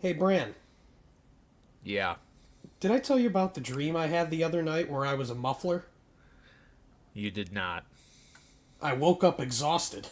Hey, Bran, Yeah, did I tell you about the dream I had the other night where I was a muffler? you did not. I woke up exhausted.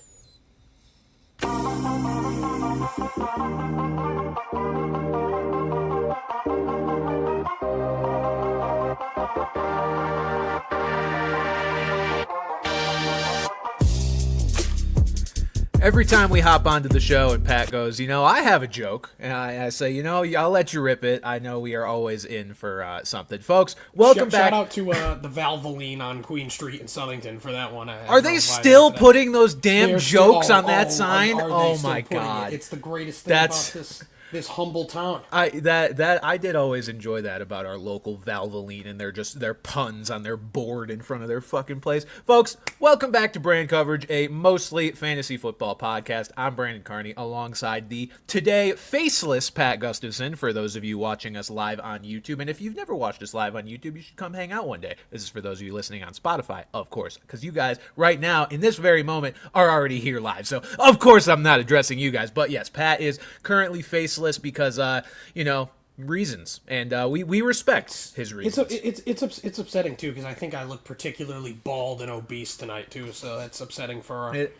Every time we hop onto the show and Pat goes, I have a joke. And I say, I'll let you rip it. I know we are always in for something. Folks, welcome back. Shout out to the Valvoline on Queen Street in Southington for that one. Are they still putting those damn jokes on that sign? Oh my God. It's the greatest thing about this humble town. I did always enjoy that about our local Valvoline and their puns on their board in front of their fucking place. Folks, welcome back to Brand Coverage, a mostly fantasy football podcast. I'm Brandon Carney alongside the today faceless Pat Gustafson for those of you watching us live on YouTube. And if you've never watched us live on YouTube, you should come hang out one day. This is for those of you listening on Spotify, of course, because you guys right now in this very moment are already here live. So of course I'm not addressing you guys, but yes, Pat is currently faceless because reasons, and we respect his reasons. It's upsetting too because I think I look particularly bald and obese tonight too, so that's upsetting for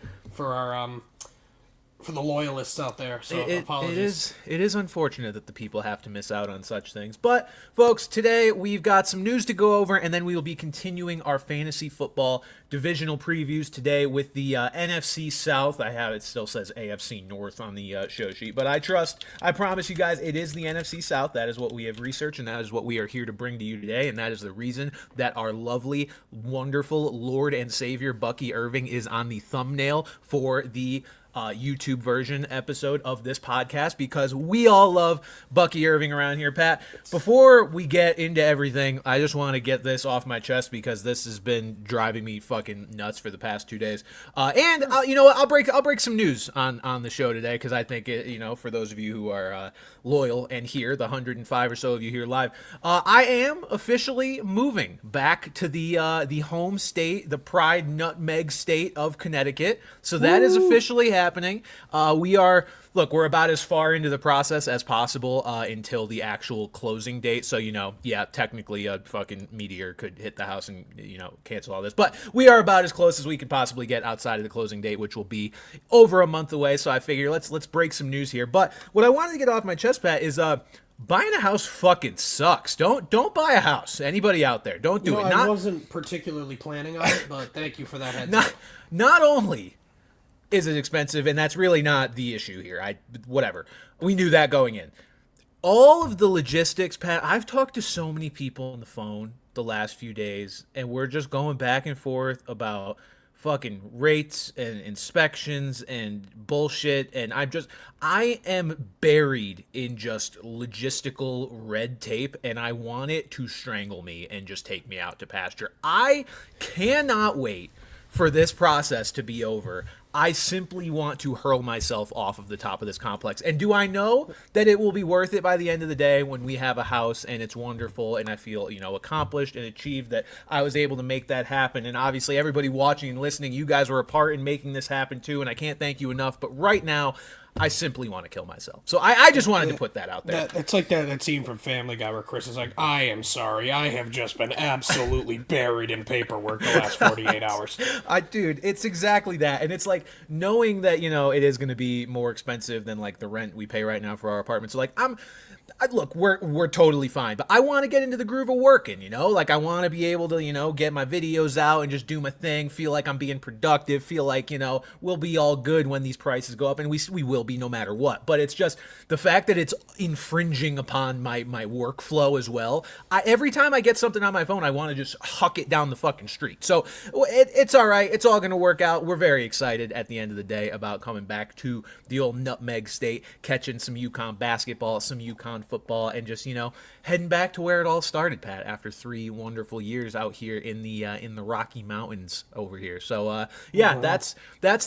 the loyalists out there. So apologies. It is unfortunate that the people have to miss out on such things. But folks, today we've got some news to go over, and then we will be continuing our fantasy football divisional previews today with the NFC South. It still says AFC North on the show sheet, but I promise you guys, it is the NFC South. That is what we have researched, and that is what we are here to bring to you today, and that is the reason that our lovely, wonderful Lord and Savior Bucky Irving is on the thumbnail for the YouTube version episode of this podcast, because we all love Bucky Irving around here. Pat, before we get into everything, I just want to get this off my chest because this has been driving me fucking nuts for the past 2 days. And I'll break some news on the show today because I think for those of you who are loyal and here, the 105 or so of you here live, I am officially moving back to the home state, the pride nutmeg state of Connecticut. So that is officially happening. We're about as far into the process as possible until the actual closing date. So, technically a fucking meteor could hit the house and, cancel all this. But we are about as close as we could possibly get outside of the closing date, which will be over a month away. So I figure let's break some news here. But what I wanted to get off my chest, Pat, is buying a house fucking sucks. Don't buy a house. Anybody out there, don't do it. I wasn't particularly planning on it, but thank you for that heads up. Not only is it expensive, and that's really not the issue here. Whatever. We knew that going in. All of the logistics, Pat, I've talked to so many people on the phone the last few days, and we're just going back and forth about fucking rates and inspections and bullshit, and I am buried in just logistical red tape, and I want it to strangle me and just take me out to pasture. I cannot wait for this process to be over. I simply want to hurl myself off of the top of this complex. And do I know that it will be worth it by the end of the day when we have a house and it's wonderful and I feel, accomplished and achieved that I was able to make that happen? And obviously everybody watching and listening, you guys were a part in making this happen too, and I can't thank you enough. But right now, I simply want to kill myself. So I just wanted to put that out there. It's like that scene from Family Guy where Chris is like, I am sorry. I have just been absolutely buried in paperwork the last 48 hours. Dude, it's exactly that. And it's like knowing that, it is going to be more expensive than like the rent we pay right now for our apartment. So like look, we're totally fine, but I want to get into the groove of working, like I want to be able to, get my videos out and just do my thing, feel like I'm being productive, feel like, we'll be all good when these prices go up, and we will be no matter what. But it's just the fact that it's infringing upon my workflow as well. Every time I get something on my phone, I want to just huck it down the fucking street. So it's all right. It's all going to work out. We're very excited at the end of the day about coming back to the old nutmeg state, catching some UConn basketball, some UConn football, and just heading back to where it all started, Pat, after 3 wonderful years out here in the Rocky Mountains over here. So that's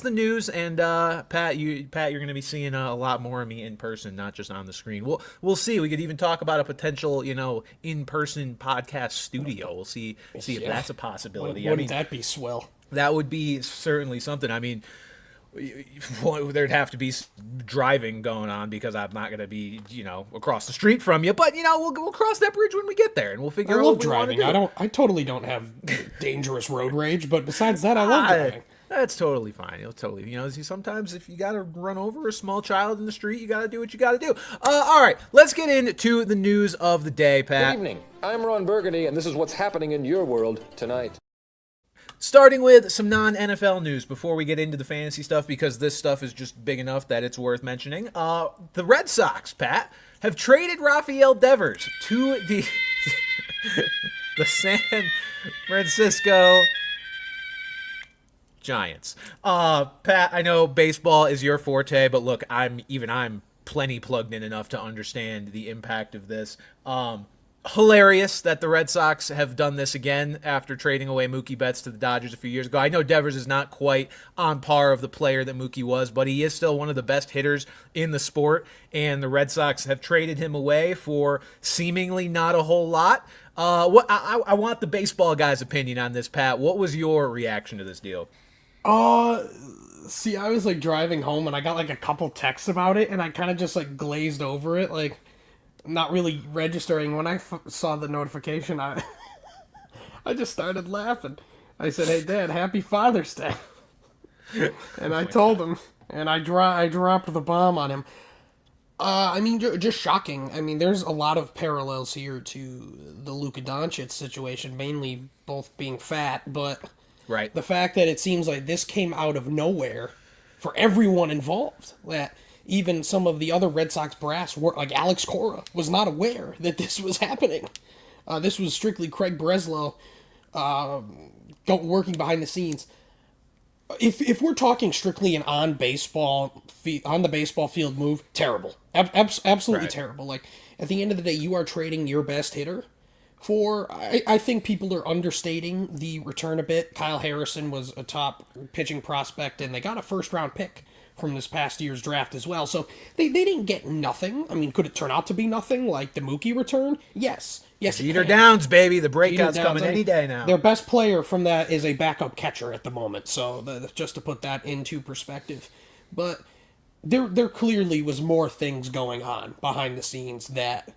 the news. And Pat, you're going to be seeing a lot more of me in person, not just on the screen. We'll see. We could even talk about a potential in-person podcast studio. We'll see if that's a possibility. Wouldn't that be swell? That would be certainly something. I mean, well, there'd have to be driving going on because I'm not going to be, across the street from you. But we'll cross that bridge when we get there, and we'll figure out what we want to do. I totally don't have dangerous road rage, but besides that, I love driving. That's totally fine. Sometimes if you got to run over a small child in the street, you got to do what you got to do. All right, let's get into the news of the day, Pat. Good evening. I'm Ron Burgundy, and this is what's happening in your world tonight. Starting with some non-NFL news before we get into the fantasy stuff, because this stuff is just big enough that it's worth mentioning. The Red Sox, Pat, have traded Raphael Devers to the San Francisco Giants. Pat, I know baseball is your forte, but look, I'm plenty plugged in enough to understand the impact of this. Hilarious that the Red Sox have done this again after trading away Mookie Betts to the Dodgers a few years ago. I know Devers is not quite on par of the player that Mookie was, but he is still one of the best hitters in the sport, and the Red Sox have traded him away for seemingly not a whole lot. I want the baseball guy's opinion on this, Pat. What was your reaction to this deal? See, I was driving home and I got a couple texts about it, and I kind of just glazed over it, not really registering. When I saw the notification, I just started laughing. I said, "Hey, Dad, happy Father's Day," and I told him, and I dropped the bomb on him. Just shocking. There's a lot of parallels here to the Luka Doncic situation, mainly both being fat, but right. The fact that it seems like this came out of nowhere for everyone involved, that even some of the other Red Sox brass, Alex Cora, was not aware that this was happening. This was strictly Craig Breslow working behind the scenes. If we're talking strictly an on the baseball field move, terrible, absolutely right. Terrible. At the end of the day, you are trading your best hitter for. I think people are understating the return a bit. Kyle Harrison was a top pitching prospect, and they got a first-round pick from this past year's draft as well. So they didn't get nothing. Could it turn out to be nothing like the Mookie return? Yes. Jeter Downs, baby. The breakout's coming any day now. Their best player from that is a backup catcher at the moment. So just to put that into perspective. But there clearly was more things going on behind the scenes that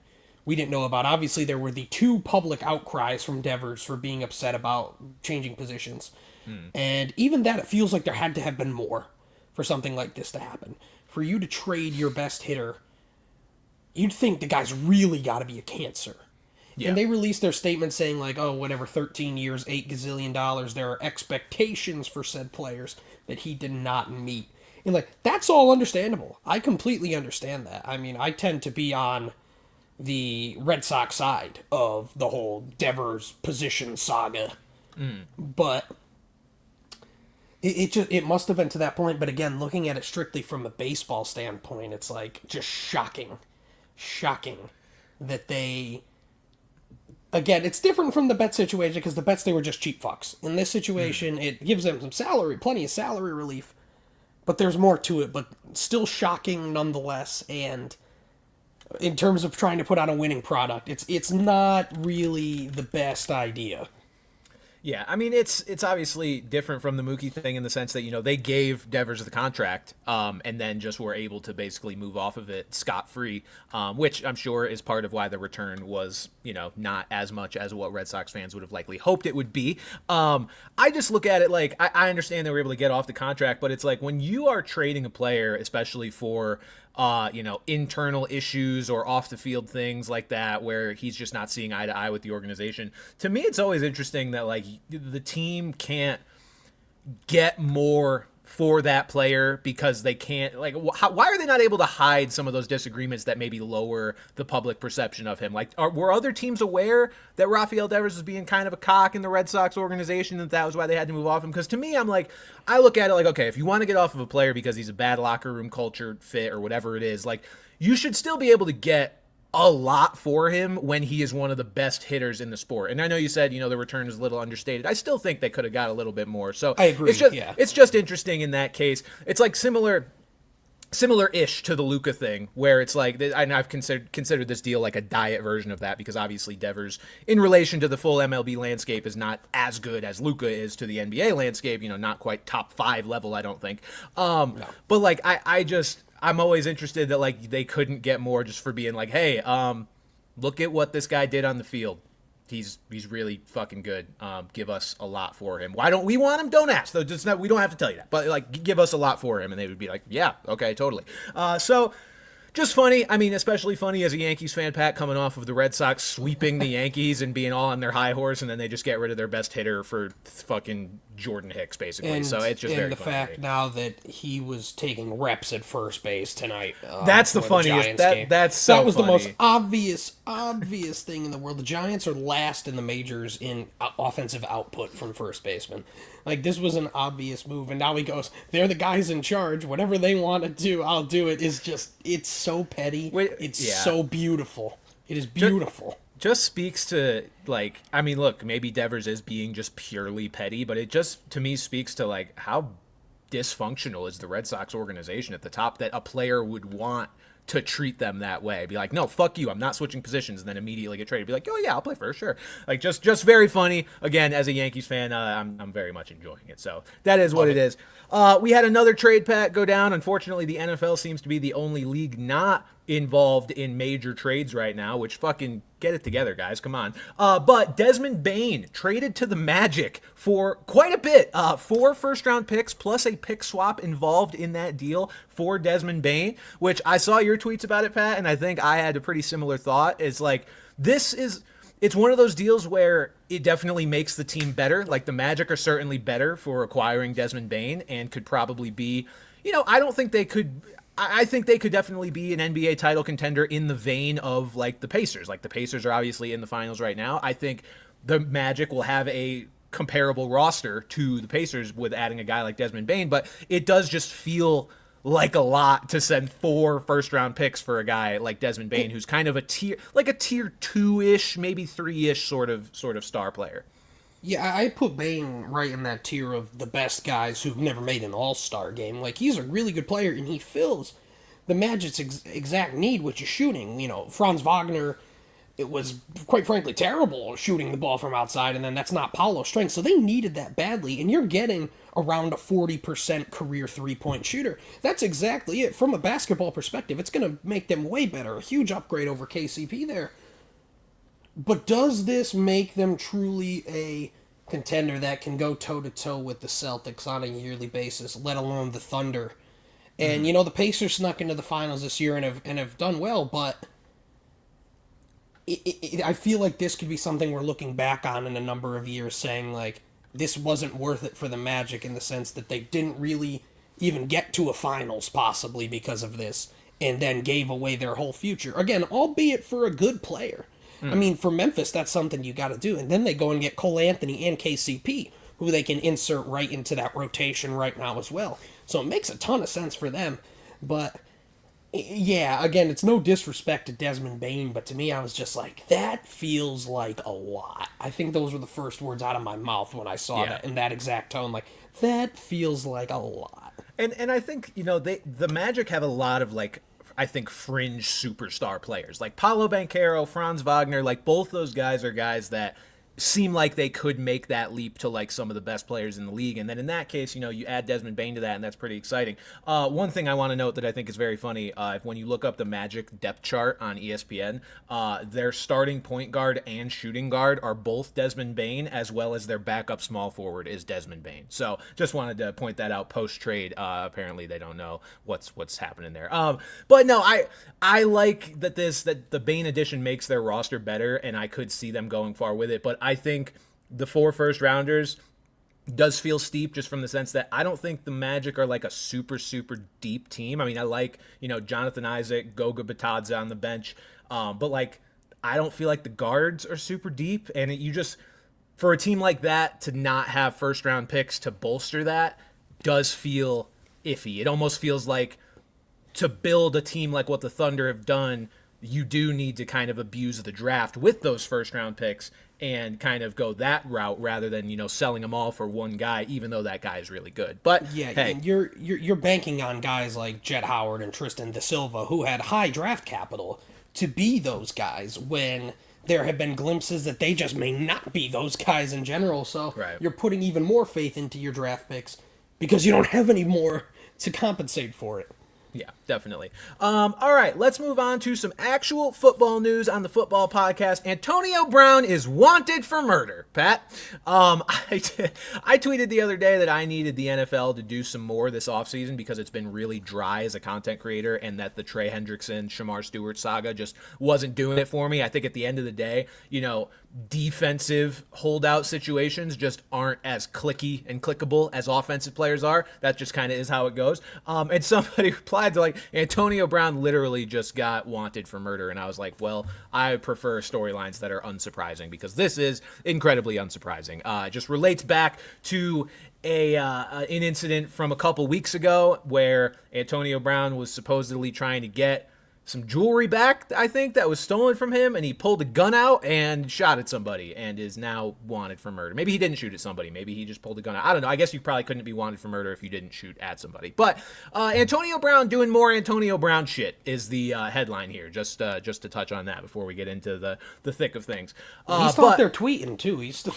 we didn't know about. Obviously, there were the two public outcries from Devers for being upset about changing positions. And even that, it feels like there had to have been more for something like this to happen. For you to trade your best hitter, you'd think the guy's really got to be a cancer. Yeah. And they released their statement saying 13 years, $8 gazillion, there are expectations for said players that he did not meet. And that's all understandable. I completely understand that. I tend to be on the Red Sox side of the whole Devers position saga. But it must have been to that point. But again, looking at it strictly from a baseball standpoint, it's just shocking that they. Again, it's different from the Betts situation because the Betts, they were just cheap fucks. In this situation, it gives them plenty of salary relief, but there's more to it. But still shocking nonetheless. And in terms of trying to put out a winning product, it's not really the best idea. Yeah, it's obviously different from the Mookie thing in the sense that, they gave Devers the contract and then just were able to basically move off of it scot-free, which I'm sure is part of why the return was, not as much as what Red Sox fans would have likely hoped it would be. I just look at it I understand they were able to get off the contract, but it's when you are trading a player, especially for internal issues or off the field things like that, where he's just not seeing eye to eye with the organization. To me, it's always interesting that the team can't get more for that player because they can't why are they not able to hide some of those disagreements that maybe lower the public perception of him? Were other teams aware that Raphael Devers was being kind of a cock in the Red Sox organization, that was why they had to move off him? Because to me, I look at it okay, if you want to get off of a player because he's a bad locker room culture fit or whatever it is, you should still be able to get a lot for him when he is one of the best hitters in the sport. And I know you said, the return is a little understated. I still think they could have got a little bit more. So I agree. It's just interesting in that case. It's similar similar-ish to the Luka thing, where it's like, and I've considered this deal like a diet version of that, because obviously Devers, in relation to the full MLB landscape, is not as good as Luka is to the NBA landscape. Not quite top 5 level, I don't think. No. But like, I'm always interested that like they couldn't get more just for being like, hey, look at what this guy did on the field. He's really fucking good. Give us a lot for him. Why don't we want him? Don't ask. Though, we don't have to tell you that. But like, give us a lot for him, and they would be like, yeah, okay, totally. So just funny. I mean, especially funny as a Yankees fan, Pat, coming off of the Red Sox sweeping the Yankees and being all on their high horse, and then they just get rid of their best hitter for fucking Jordan Hicks, basically. And, so it's just very the funny. fact now that he was taking reps at first base tonight. That's the funniest. That was the most obvious thing in the world. The Giants are last in the majors in offensive output from first baseman. Like, this was an obvious move, and now he goes, they're the guys in charge. Whatever they want to do, I'll do it. It's so petty. So beautiful. It is beautiful. Just speaks to, like, I mean, look, maybe Devers is being just purely petty, but it just, to me, speaks to, like, how dysfunctional is the Red Sox organization at the top, that a player would want to treat them that way. Be like, no, fuck you, I'm not switching positions, and then immediately get traded. Be like, oh yeah, I'll play first, sure. Like, just very funny. Again, as a Yankees fan, I'm very much enjoying it. So that is what it is. We had another trade, Pat, go down. Unfortunately, the NFL seems to be the only league not involved in major trades right now, which fucking get it together, guys. Come on. But Desmond Bane traded to the Magic for quite a bit. 4 first-round picks plus a pick swap involved in that deal for Desmond Bane, which I saw your tweets about it, Pat, and I think I had a pretty similar thought. It's like, it's one of those deals where it definitely makes the team better. Like, the Magic are certainly better for acquiring Desmond Bane and could probably be, I think they could definitely be an NBA title contender in the vein of, like, the Pacers. Like, the Pacers are obviously in the finals right now. I think the Magic will have a comparable roster to the Pacers with adding a guy like Desmond Bane, but it does just feel like a lot to send 4 first-round picks for a guy like Desmond Bane, who's kind of a tier 2-ish, maybe 3-ish sort of star player. Yeah, I put Bane right in that tier of the best guys who've never made an all-star game. Like, he's a really good player, and he fills the Magic's exact need, which is shooting. Franz Wagner, it was, quite frankly, terrible shooting the ball from outside, and then that's not Paolo's strength, so they needed that badly, and you're getting around a 40% career three-point shooter. That's exactly it. From a basketball perspective, it's going to make them way better. A huge upgrade over KCP there. But does this make them truly a contender that can go toe-to-toe with the Celtics on a yearly basis, let alone the Thunder? And, the Pacers snuck into the finals this year and have done well, but I feel like this could be something we're looking back on in a number of years, saying, like, this wasn't worth it for the Magic, in the sense that they didn't really even get to a finals, possibly because of this, and then gave away their whole future. Again, albeit for a good player. I mean, for Memphis, that's something you got to do. And then they go and get Cole Anthony and KCP, who they can insert right into that rotation right now as well. So it makes a ton of sense for them. But, yeah, again, it's no disrespect to Desmond Bane, but to me, I was just like, that feels like a lot. I think those were the first words out of my mouth when I saw that in that exact tone. Like, that feels like a lot. And I think, the Magic have a lot of, like, I think fringe superstar players like Paolo Banchero, Franz Wagner. Like, both those guys are guys that seem like they could make that leap to, like, some of the best players in the league. And then in that case, you add Desmond Bane to that, and that's pretty exciting. One thing I want to note that I think is very funny, when you look up the Magic depth chart on ESPN, their starting point guard and shooting guard are both Desmond Bane, as well as their backup small forward is Desmond Bane. So just wanted to point that out post-trade. Apparently they don't know what's happening there. But no, I like that the Bane addition makes their roster better, and I could see them going far with it. But I think the 4 first-rounders does feel steep, just from the sense that I don't think the Magic are like a super, super deep team. I mean, I like, Jonathan Isaac, Goga Batadze on the bench, but, like, I don't feel like the guards are super deep, and for a team like that to not have first-round picks to bolster that does feel iffy. It almost feels like to build a team like what the Thunder have done, you do need to kind of abuse the draft with those first round picks and kind of go that route rather than, selling them all for one guy, even though that guy is really good. But yeah, hey, and you're banking on guys like Jet Howard and Tristan Da Silva, who had high draft capital, to be those guys when there have been glimpses that they just may not be those guys in general. So right. You're putting even more faith into your draft picks because you don't have any more to compensate for it. Yeah, definitely. All right, let's move on to some actual football news on the football podcast. Antonio Brown is wanted for murder, Pat. I tweeted the other day that I needed the NFL to do some more this offseason because it's been really dry as a content creator and that the Trey Hendrickson, Shamar Stewart saga just wasn't doing it for me. I think at the end of the day, defensive holdout situations just aren't as clicky and clickable as offensive players are. That just kind of is how it goes. And somebody replied to Antonio Brown literally just got wanted for murder. And I was like, well, I prefer storylines that are unsurprising because this is incredibly unsurprising. It just relates back to an incident from a couple weeks ago where Antonio Brown was supposedly trying to get some jewelry back, I think, that was stolen from him, and he pulled a gun out and shot at somebody and is now wanted for murder. Maybe he didn't shoot at somebody. Maybe he just pulled a gun out. I don't know. I guess you probably couldn't be wanted for murder if you didn't shoot at somebody. But Antonio Brown doing more Antonio Brown shit is the headline here, just to touch on that before we get into the thick of things. He's still out there tweeting, too. He's still...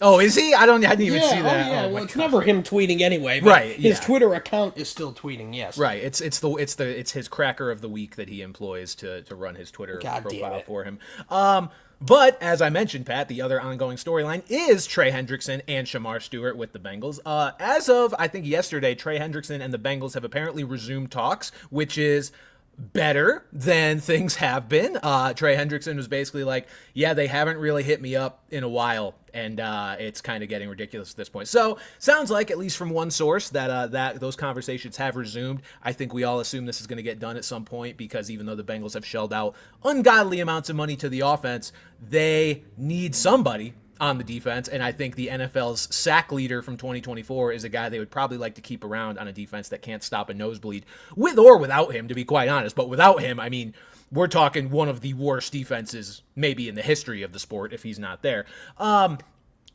Oh, is he? I didn't even see that. Oh, yeah. Oh, well, it's never him tweeting anyway. But right. His Twitter account is still tweeting. Yes. Right. It's his cracker of the week that he employs to run his Twitter profile for him. But as I mentioned, Pat, the other ongoing storyline is Trey Hendrickson and Shamar Stewart with the Bengals. As of I think yesterday, Trey Hendrickson and the Bengals have apparently resumed talks, which is better than things have been. Trey Hendrickson was basically like, yeah, they haven't really hit me up in a while, and it's kind of getting ridiculous at this point. So sounds like, at least from one source, that those conversations have resumed. I think we all assume this is going to get done at some point because even though the Bengals have shelled out ungodly amounts of money to the offense, they need somebody on the defense, and I think the NFL's sack leader from 2024 is a guy they would probably like to keep around on a defense that can't stop a nosebleed, with or without him, to be quite honest. But without him, I mean, we're talking one of the worst defenses maybe in the history of the sport if he's not there. And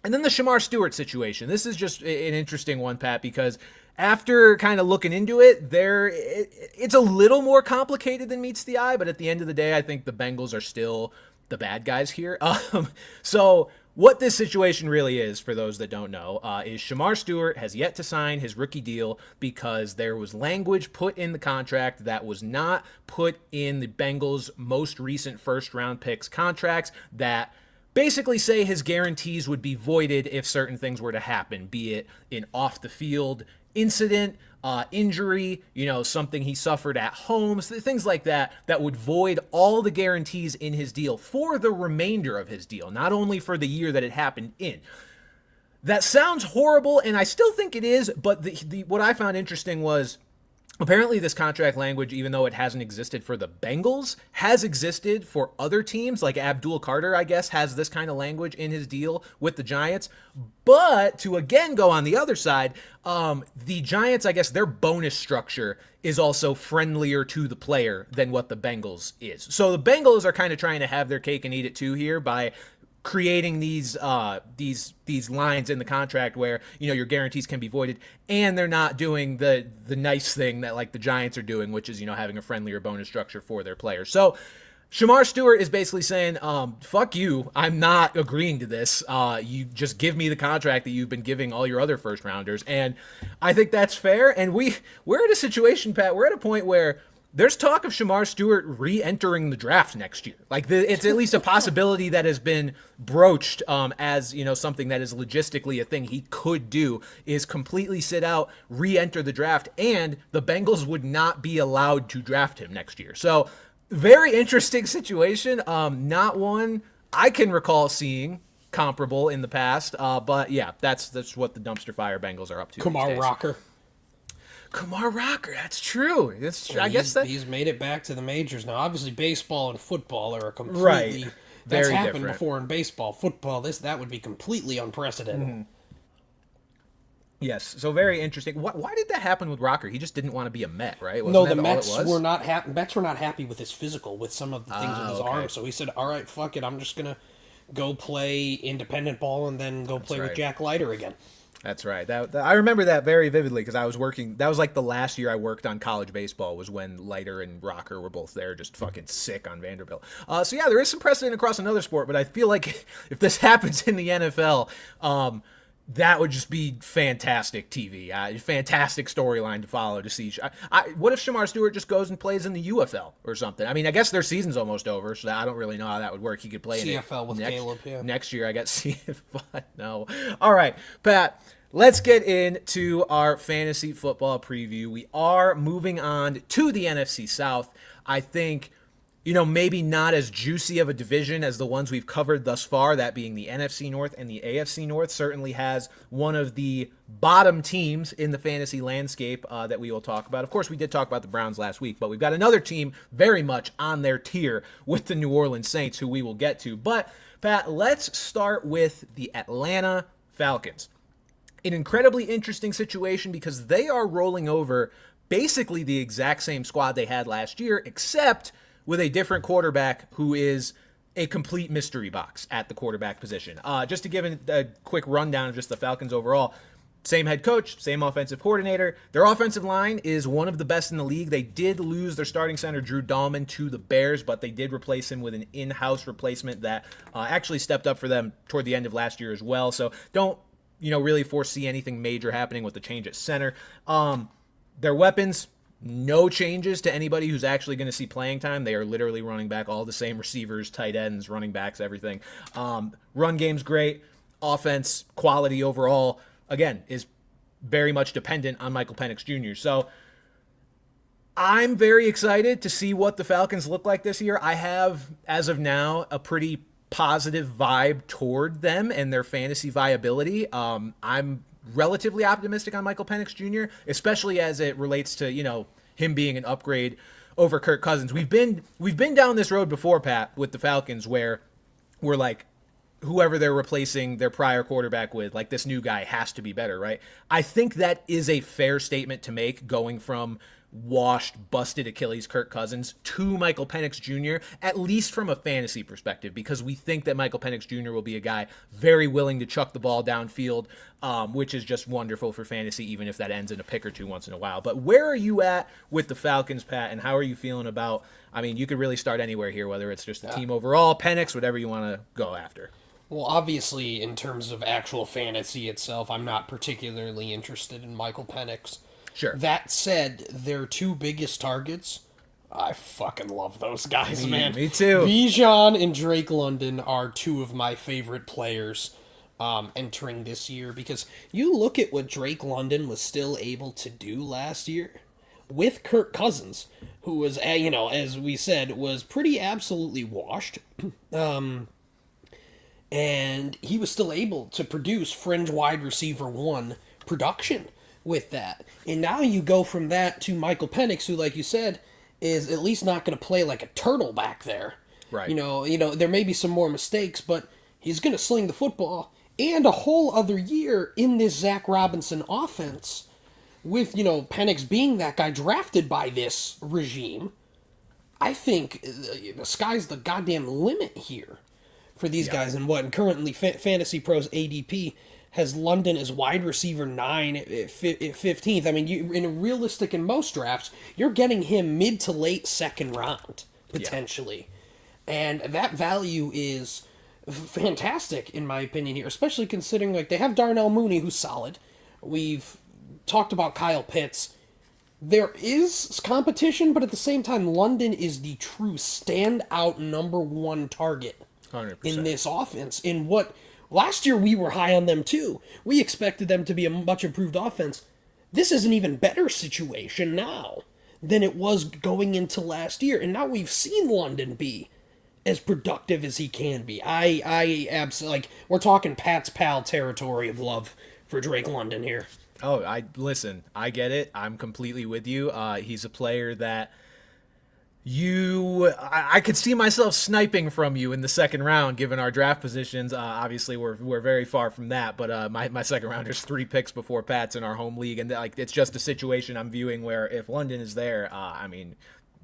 then the Shamar Stewart situation. This is just an interesting one, Pat, because after kind of looking into it, it's a little more complicated than meets the eye, but at the end of the day, I think the Bengals are still the bad guys here. So what this situation really is, for those that don't know, is Shamar Stewart has yet to sign his rookie deal because there was language put in the contract that was not put in the Bengals' most recent first-round picks contracts that basically say his guarantees would be voided if certain things were to happen, be it an off-the-field incident, injury, something he suffered at home, things like that would void all the guarantees in his deal for the remainder of his deal, not only for the year that it happened in. That sounds horrible, and I still think it is, but what I found interesting was apparently this contract language, even though it hasn't existed for the Bengals, has existed for other teams, like Abdul Carter, I guess, has this kind of language in his deal with the Giants. But to again go on the other side, the Giants, I guess their bonus structure is also friendlier to the player than what the Bengals is. So the Bengals are kind of trying to have their cake and eat it too here by creating these lines in the contract where your guarantees can be voided, and they're not doing the nice thing that like the Giants are doing, which is having a friendlier bonus structure for their players. So Shamar Stewart is basically saying, fuck you, I'm not agreeing to this. You just give me the contract that you've been giving all your other first rounders. And I think that's fair. And we're in a situation, Pat, we're at a point where there's talk of Shamar Stewart re-entering the draft next year. Like it's at least a possibility that has been broached as something that is logistically a thing he could do, is completely sit out, re-enter the draft, and the Bengals would not be allowed to draft him next year. So very interesting situation. Not one I can recall seeing comparable in the past. But yeah, that's what the dumpster fire Bengals are up to. Kumar Rocker, that's true. I guess he's made it back to the majors now. Obviously, baseball and football are completely right. That's Very happened different. before in baseball. Football, that would be completely unprecedented. Mm-hmm. Yes, so very interesting. Why did that happen with Rocker? He just didn't want to be a Met, right? No, the that Mets all it was? were not happy. Mets were not happy with his physical, with some of the things with his okay. arm. So he said, "All right, fuck it. I'm just gonna go play independent ball and then go play with right. Jack Leiter again." That's right. I remember that very vividly because I was working. That was like the last year I worked on college baseball was when Leiter and Rocker were both there, just fucking sick on Vanderbilt. So yeah, there is some precedent across another sport, but I feel like if this happens in the NFL, that would just be fantastic TV, fantastic storyline to follow to see. What if Shamar Stewart just goes and plays in the UFL or something? I mean, I guess their season's almost over, so I don't really know how that would work. He could play CFL in with Caleb, yeah. Next year, I got CFL. No. All right, Pat. Let's get into our fantasy football preview. We are moving on to the NFC South. I think, maybe not as juicy of a division as the ones we've covered thus far, that being the NFC North and the AFC North, certainly has one of the bottom teams in the fantasy landscape that we will talk about. Of course, we did talk about the Browns last week, but we've got another team very much on their tier with the New Orleans Saints, who we will get to. But, Pat, let's start with the Atlanta Falcons. An incredibly interesting situation because they are rolling over basically the exact same squad they had last year, except with a different quarterback who is a complete mystery box at the quarterback position. Just to give a quick rundown of just the Falcons overall, same head coach, same offensive coordinator. Their offensive line is one of the best in the league. They did lose their starting center, Drew Dahlman, to the Bears, but they did replace him with an in-house replacement that actually stepped up for them toward the end of last year as well. So don't really foresee anything major happening with the change at center. Their weapons, no changes to anybody who's actually going to see playing time. They are literally running back all the same receivers, tight ends, running backs, everything. Run game's great. Offense, quality overall, again, is very much dependent on Michael Penix Jr. So I'm very excited to see what the Falcons look like this year. I have, as of now, a pretty positive vibe toward them and their fantasy viability. I'm relatively optimistic on Michael Penix Jr., especially as it relates to, him being an upgrade over Kirk Cousins. We've been down this road before, Pat, with the Falcons, where we're like, whoever they're replacing their prior quarterback with, like, this new guy has to be better, right? I think that is a fair statement to make, going from washed, busted Achilles Kirk Cousins to Michael Penix Jr., at least from a fantasy perspective, because we think that Michael Penix Jr. will be a guy very willing to chuck the ball downfield, which is just wonderful for fantasy, even if that ends in a pick or two once in a while. But where are you at with the Falcons, Pat, and how are you feeling about, you could really start anywhere here, whether it's just the team overall, Penix, whatever you want to go after. Well, obviously, in terms of actual fantasy itself, I'm not particularly interested in Michael Penix. Sure. That said, their two biggest targets, I fucking love those guys, man. Me too. Bejan and Drake London are two of my favorite players entering this year, because you look at what Drake London was still able to do last year with Kirk Cousins, who was, as we said, was pretty absolutely washed. And he was still able to produce fringe wide receiver one production with that. And now you go from that to Michael Penix, who, like you said, is at least not going to play like a turtle back there. Right. There may be some more mistakes, but he's going to sling the football. And a whole other year in this Zach Robinson offense, with, Penix being that guy drafted by this regime, I think the sky's the goddamn limit here for these guys. And currently Fantasy Pros ADP has London as wide receiver 9 at 15th. Realistic in most drafts, you're getting him mid to late second round, potentially. Yeah. And that value is fantastic, in my opinion, here, especially considering, they have Darnell Mooney, who's solid. We've talked about Kyle Pitts. There is competition, but at the same time, London is the true standout number one target 100%. In this offense. In what last year we were high on them too. We expected them to be a much improved offense. This is an even better situation now than it was going into last year, and now we've seen London be as productive as he can be. I absolutely, we're talking Pat's pal territory of love for Drake London here. Oh, I get it. I'm completely with you. He's a player that you I could see myself sniping from you in the second round, given our draft positions. Obviously, we're very far from that, but my second rounder's 3 picks before Pat's in our home league, and like it's just a situation I'm viewing where if London is there, I mean,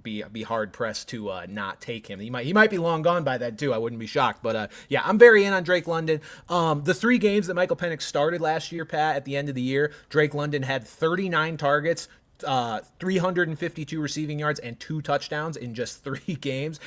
be hard pressed to not take him. He might be long gone by then too. I wouldn't be shocked, but yeah, I'm very in on Drake London. The 3 games that Michael Penix started last year, Pat, at the end of the year, Drake London had 39 targets, 352 receiving yards and 2 touchdowns in just 3 games.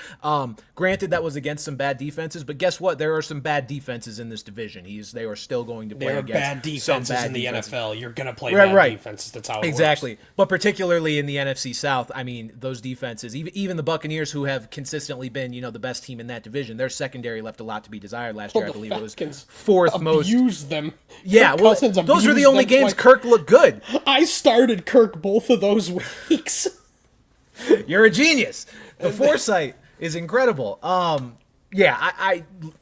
Granted, that was against some bad defenses, but guess what? There are some bad defenses in this division. They are still going to play there are against bad defenses some bad in the defenses. NFL. You're going to play bad defenses. That's how it exactly. works. But particularly in the NFC South, I mean, those defenses, even the Buccaneers, who have consistently been, the best team in that division, their secondary left a lot to be desired last year. I believe it was 4th most. Abused them. Yeah, well, those were the only games Kirk looked good. I started Kirk both of those weeks. You're a genius. The foresight is incredible. Yeah,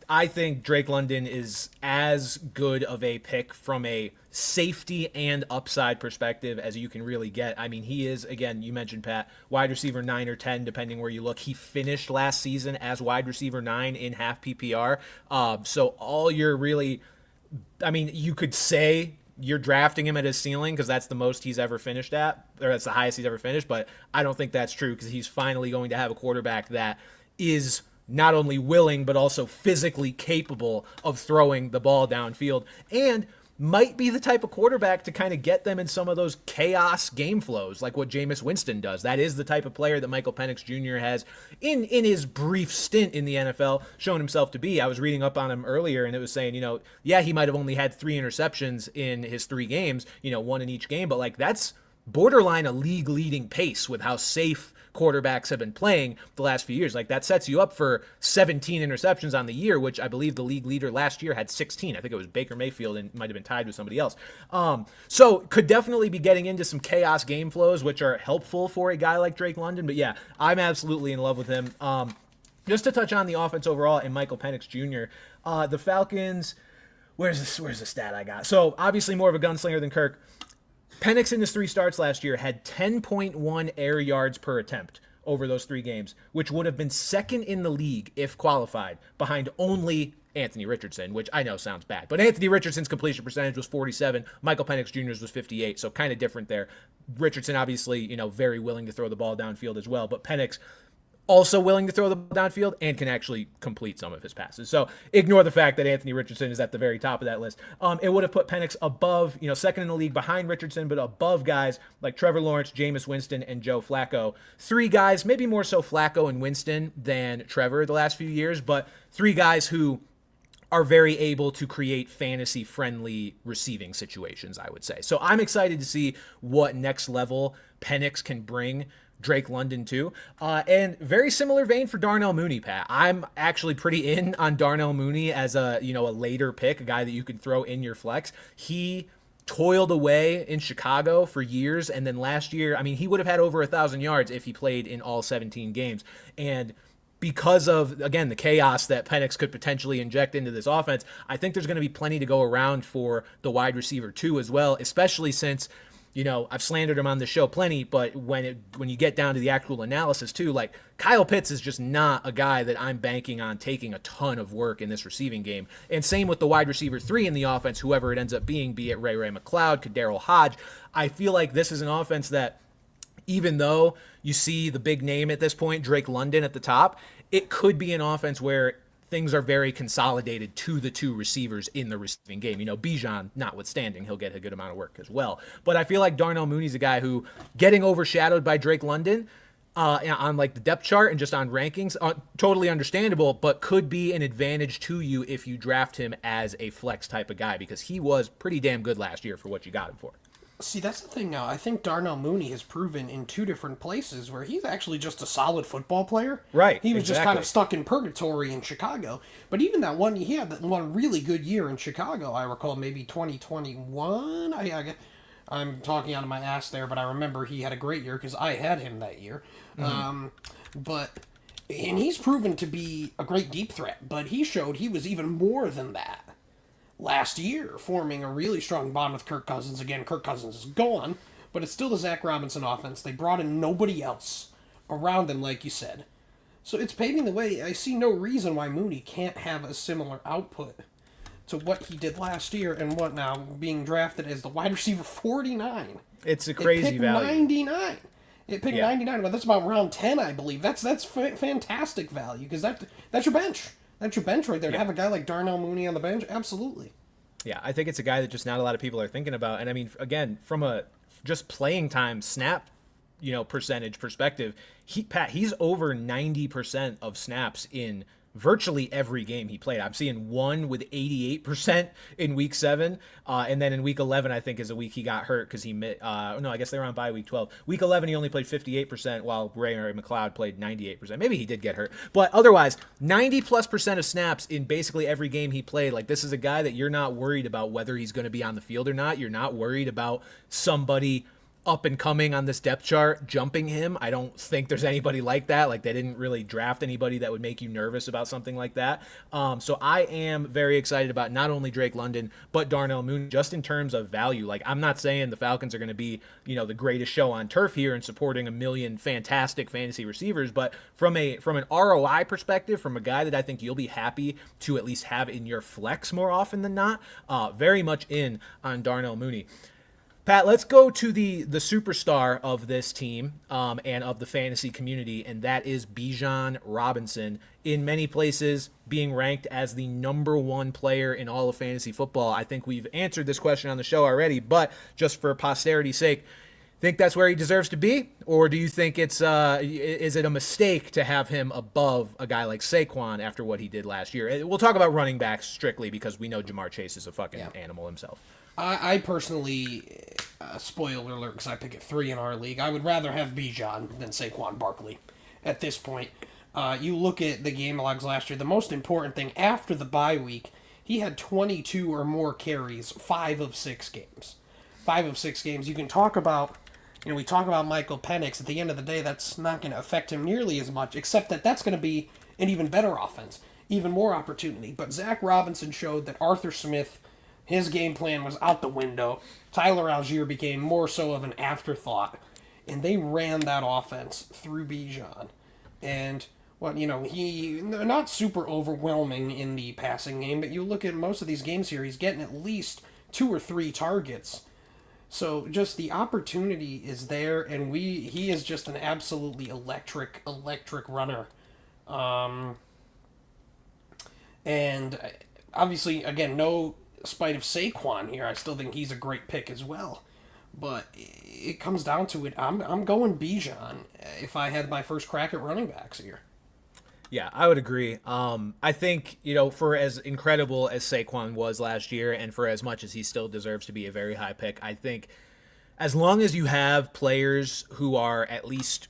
I think Drake London is as good of a pick from a safety and upside perspective as you can really get. I mean, he is, again, you mentioned, Pat, wide receiver 9 or 10, depending where you look. He finished last season as wide receiver 9 in half PPR. So all you're really, I mean, you could say you're drafting him at his ceiling because that's the most he's ever finished at, or that's the highest he's ever finished, but I don't think that's true because he's finally going to have a quarterback that is not only willing but also physically capable of throwing the ball downfield and might be the type of quarterback to kind of get them in some of those chaos game flows like what Jameis Winston does. That is the type of player that Michael Penix Jr. has in his brief stint in the NFL shown himself to be. I was reading up on him earlier and it was saying, yeah, he might have only had 3 interceptions in his 3 games, 1 in each game, but like that's borderline a league leading pace with how safe quarterbacks have been playing the last few years. Like that sets you up for 17 interceptions on the year, which I believe the league leader last year had 16. I think it was Baker Mayfield and might have been tied with somebody else. So could definitely be getting into some chaos game flows, which are helpful for a guy like Drake London. But yeah, I'm absolutely in love with him. Just to touch on the offense overall and Michael Penix Jr., the Falcons, where's the stat I got? So obviously more of a gunslinger than Kirk. Penix in his 3 starts last year had 10.1 air yards per attempt over those 3 games, which would have been second in the league if qualified, behind only Anthony Richardson, which I know sounds bad. But Anthony Richardson's completion percentage was 47. Michael Penix Jr.'s was 58, so kind of different there. Richardson obviously, very willing to throw the ball downfield as well, but Penix also willing to throw the ball downfield and can actually complete some of his passes. So ignore the fact that Anthony Richardson is at the very top of that list. It would have put Penix above, second in the league behind Richardson, but above guys like Trevor Lawrence, Jameis Winston, and Joe Flacco. 3 guys, maybe more so Flacco and Winston than Trevor the last few years, but 3 guys who are very able to create fantasy-friendly receiving situations, I would say. So I'm excited to see what next level Penix can bring Drake London too. And very similar vein for Darnell Mooney, Pat. I'm actually pretty in on Darnell Mooney as a later pick, a guy that you can throw in your flex. He toiled away in Chicago for years, and then last year, I mean, he would have had over 1,000 yards if he played in all 17 games. And because of, again, the chaos that Penix could potentially inject into this offense, I think there's going to be plenty to go around for the wide receiver too as well, especially since I've slandered him on the show plenty, but when you get down to the actual analysis too, like Kyle Pitts is just not a guy that I'm banking on taking a ton of work in this receiving game. And same with the wide receiver 3 in the offense, whoever it ends up being, be it Ray McCloud, Kadarius Hodge. I feel like this is an offense that, even though you see the big name at this point, Drake London at the top, it could be an offense where things are very consolidated to the 2 receivers in the receiving game. Bejan notwithstanding, he'll get a good amount of work as well. But I feel like Darnell Mooney's a guy who, getting overshadowed by Drake London on like the depth chart and just on rankings, totally understandable, but could be an advantage to you if you draft him as a flex type of guy, because he was pretty damn good last year for what you got him for. See, that's the thing now. I think Darnell Mooney has proven in 2 different places where he's actually just a solid football player. Right. He was just kind of stuck in purgatory in Chicago. But even that one, he had that one really good year in Chicago, I recall, maybe 2021. I'm talking out of my ass there, but I remember he had a great year because I had him that year. And he's proven to be a great deep threat, but he showed he was even more than that last year, forming a really strong bond with Kirk Cousins. Again, Kirk Cousins is gone, but it's still the Zach Robinson offense. They brought in nobody else around him, like you said. So it's paving the way. I see no reason why Mooney can't have a similar output to what he did last year and what now being drafted as the wide receiver 49. It's a crazy value. 99. It picked 99. Well, that's about round 10, I believe. That's fantastic value because that's your bench. That's your bench right there. To have a guy like Darnell Mooney on the bench, absolutely. Yeah, I think it's a guy that just not a lot of people are thinking about. And I mean, again, from a just playing time snap, percentage perspective, he's over 90% of snaps in virtually every game he played. I'm seeing one with 88% in week 7. And then in week 11, I think is a week he got hurt because I guess they were on bye week 12. Week 11, he only played 58% while Ray McLeod played 98%. Maybe he did get hurt. But otherwise, 90+% of snaps in basically every game he played. Like, this is a guy that you're not worried about whether he's going to be on the field or not. You're not worried about somebody up and coming on this depth chart jumping him. I don't think there's anybody like that. Like, they didn't really draft anybody that would make you nervous about something like that. So I am very excited about not only Drake London but Darnell Mooney just in terms of value. Like, I'm not saying the Falcons are going to be the greatest show on turf here and supporting a million fantastic fantasy receivers, but from an ROI perspective, from a guy that I think you'll be happy to at least have in your flex more often than not, very much in on Darnell Mooney. Pat, let's go to the superstar of this team and of the fantasy community, and that is Bejan Robinson. In many places, being ranked as the number 1 player in all of fantasy football. I think we've answered this question on the show already, but just for posterity's sake, think that's where he deserves to be, or do you think is it a mistake to have him above a guy like Saquon after what he did last year? We'll talk about running backs strictly because we know Jamar Chase is a fucking animal himself. I personally, spoiler alert, because I pick at 3 in our league, I would rather have Bejan than Saquon Barkley at this point. You look at the game logs last year, the most important thing, after the bye week, he had 22 or more carries, 5 of 6 games. 5 of 6 games. You can talk about, we talk about Michael Penix. At the end of the day, that's not going to affect him nearly as much, except that that's going to be an even better offense, even more opportunity. But Zach Robinson showed that Arthur Smith, his game plan was out the window. Tyler Algier became more so of an afterthought. And they ran that offense through Bejan. And, he not super overwhelming in the passing game, but you look at most of these games here, he's getting at least 2 or 3 targets. So just the opportunity is there, and he is just an absolutely electric runner. And obviously, again, no spite of Saquon here, I still think he's a great pick as well. But it comes down to it. I'm going Bejan if I had my first crack at running backs here. Yeah, I would agree. I think, for as incredible as Saquon was last year and for as much as he still deserves to be a very high pick, I think as long as you have players who are at least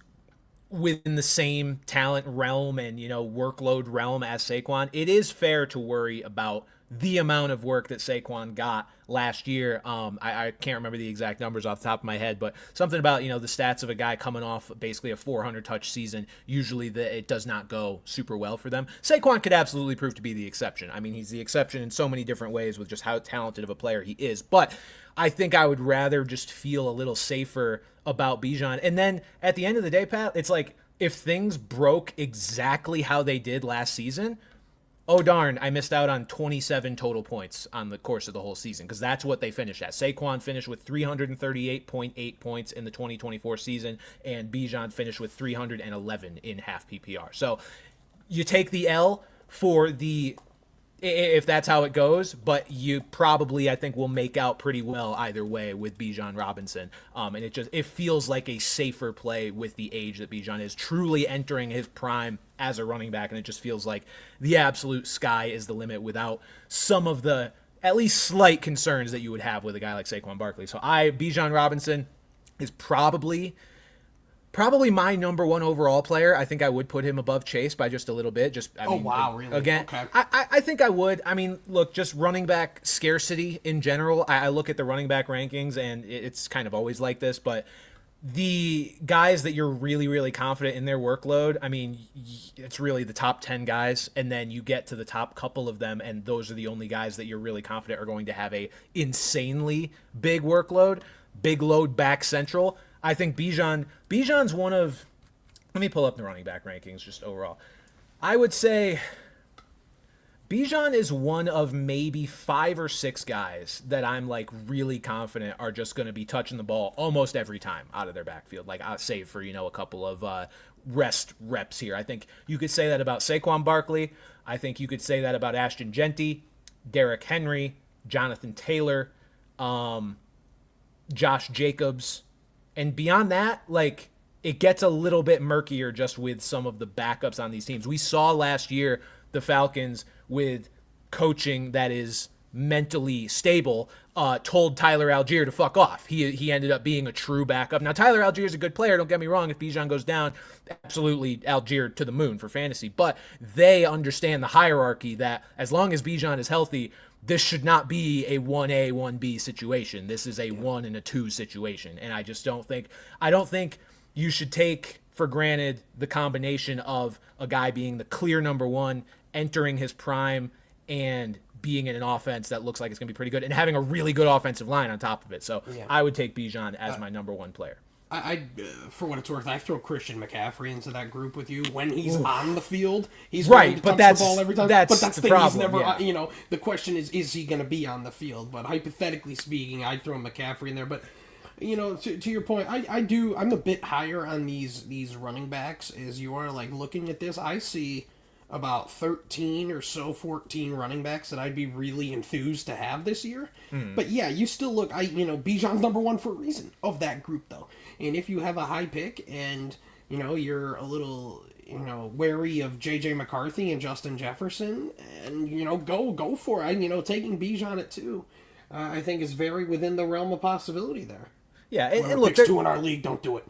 within the same talent realm and, workload realm as Saquon, it is fair to worry about the amount of work that Saquon got last year. I can't remember the exact numbers off the top of my head, but something about, the stats of a guy coming off basically a 400 touch season, usually it does not go super well for them. Saquon could absolutely prove to be the exception. I mean, he's the exception in so many different ways with just how talented of a player he is, but I think I would rather just feel a little safer about Bejan. And then at the end of the day, Pat, it's like if things broke exactly how they did last season, oh, darn, I missed out on 27 total points on the course of the whole season because that's what they finished at. Saquon finished with 338.8 points in the 2024 season, and Bejan finished with 311 in half PPR. So you take the L for if that's how it goes, but you probably, I think, will make out pretty well either way with Bejan Robinson. And it feels like a safer play with the age that Bejan is truly entering his prime as a running back, and it just feels like the absolute sky is the limit without some of the at least slight concerns that you would have with a guy like Saquon Barkley. So Bejan Robinson is probably my number 1 overall player. I think I would put him above Chase by just a little bit. Really? Again, okay. I think I would. I mean, look, just running back scarcity in general. I look at the running back rankings, and it's kind of always like this, but the guys that you're really, really confident in their workload, I mean, it's really the top 10 guys, and then you get to the top couple of them, and those are the only guys that you're really confident are going to have a insanely big workload, big load back central. I think Bejan's one of Let me pull up the running back rankings just overall. I would say Bejan is one of maybe 5 or 6 guys that I'm like really confident are just going to be touching the ball almost every time out of their backfield. Like save for, a couple of rest reps here. I think you could say that about Saquon Barkley. I think you could say that about Ashton Genty, Derrick Henry, Jonathan Taylor, Josh Jacobs. And beyond that, like, it gets a little bit murkier just with some of the backups on these teams. We saw last year the Falcons with coaching that is mentally stable told Tyler Algier to fuck off. He ended up being a true backup. Now, Tyler Algier is a good player. Don't get me wrong. If Bejan goes down, absolutely Algier to the moon for fantasy. But they understand the hierarchy that as long as Bejan is healthy, this should not be a 1A, 1B situation. This is a 1 and a 2 situation. And I just don't think you should take for granted the combination of a guy being the clear number 1, entering his prime, and being in an offense that looks like it's going to be pretty good, and having a really good offensive line on top of it. So I would take Bejan as my number 1 player. I for what it's worth, I throw Christian McCaffrey into that group with you. When he's on the field, he's going to touch the ball every time. But that's the thing. Problem, he's never, the question is he going to be on the field? But hypothetically speaking, I'd throw McCaffrey in there. But, to your point, I'm a bit higher on these running backs as you are. Like, looking at this, I see about 13 or so 14 running backs that I'd be really enthused to have this year. But yeah, you still look, Bijan's number 1 for a reason of that group though. And if you have a high pick and, you're a little, wary of J.J. McCarthy and Justin Jefferson, and, go for it. Taking Bijan at 2, I think is very within the realm of possibility there. Yeah, and look, picks 2 in our league, don't do it.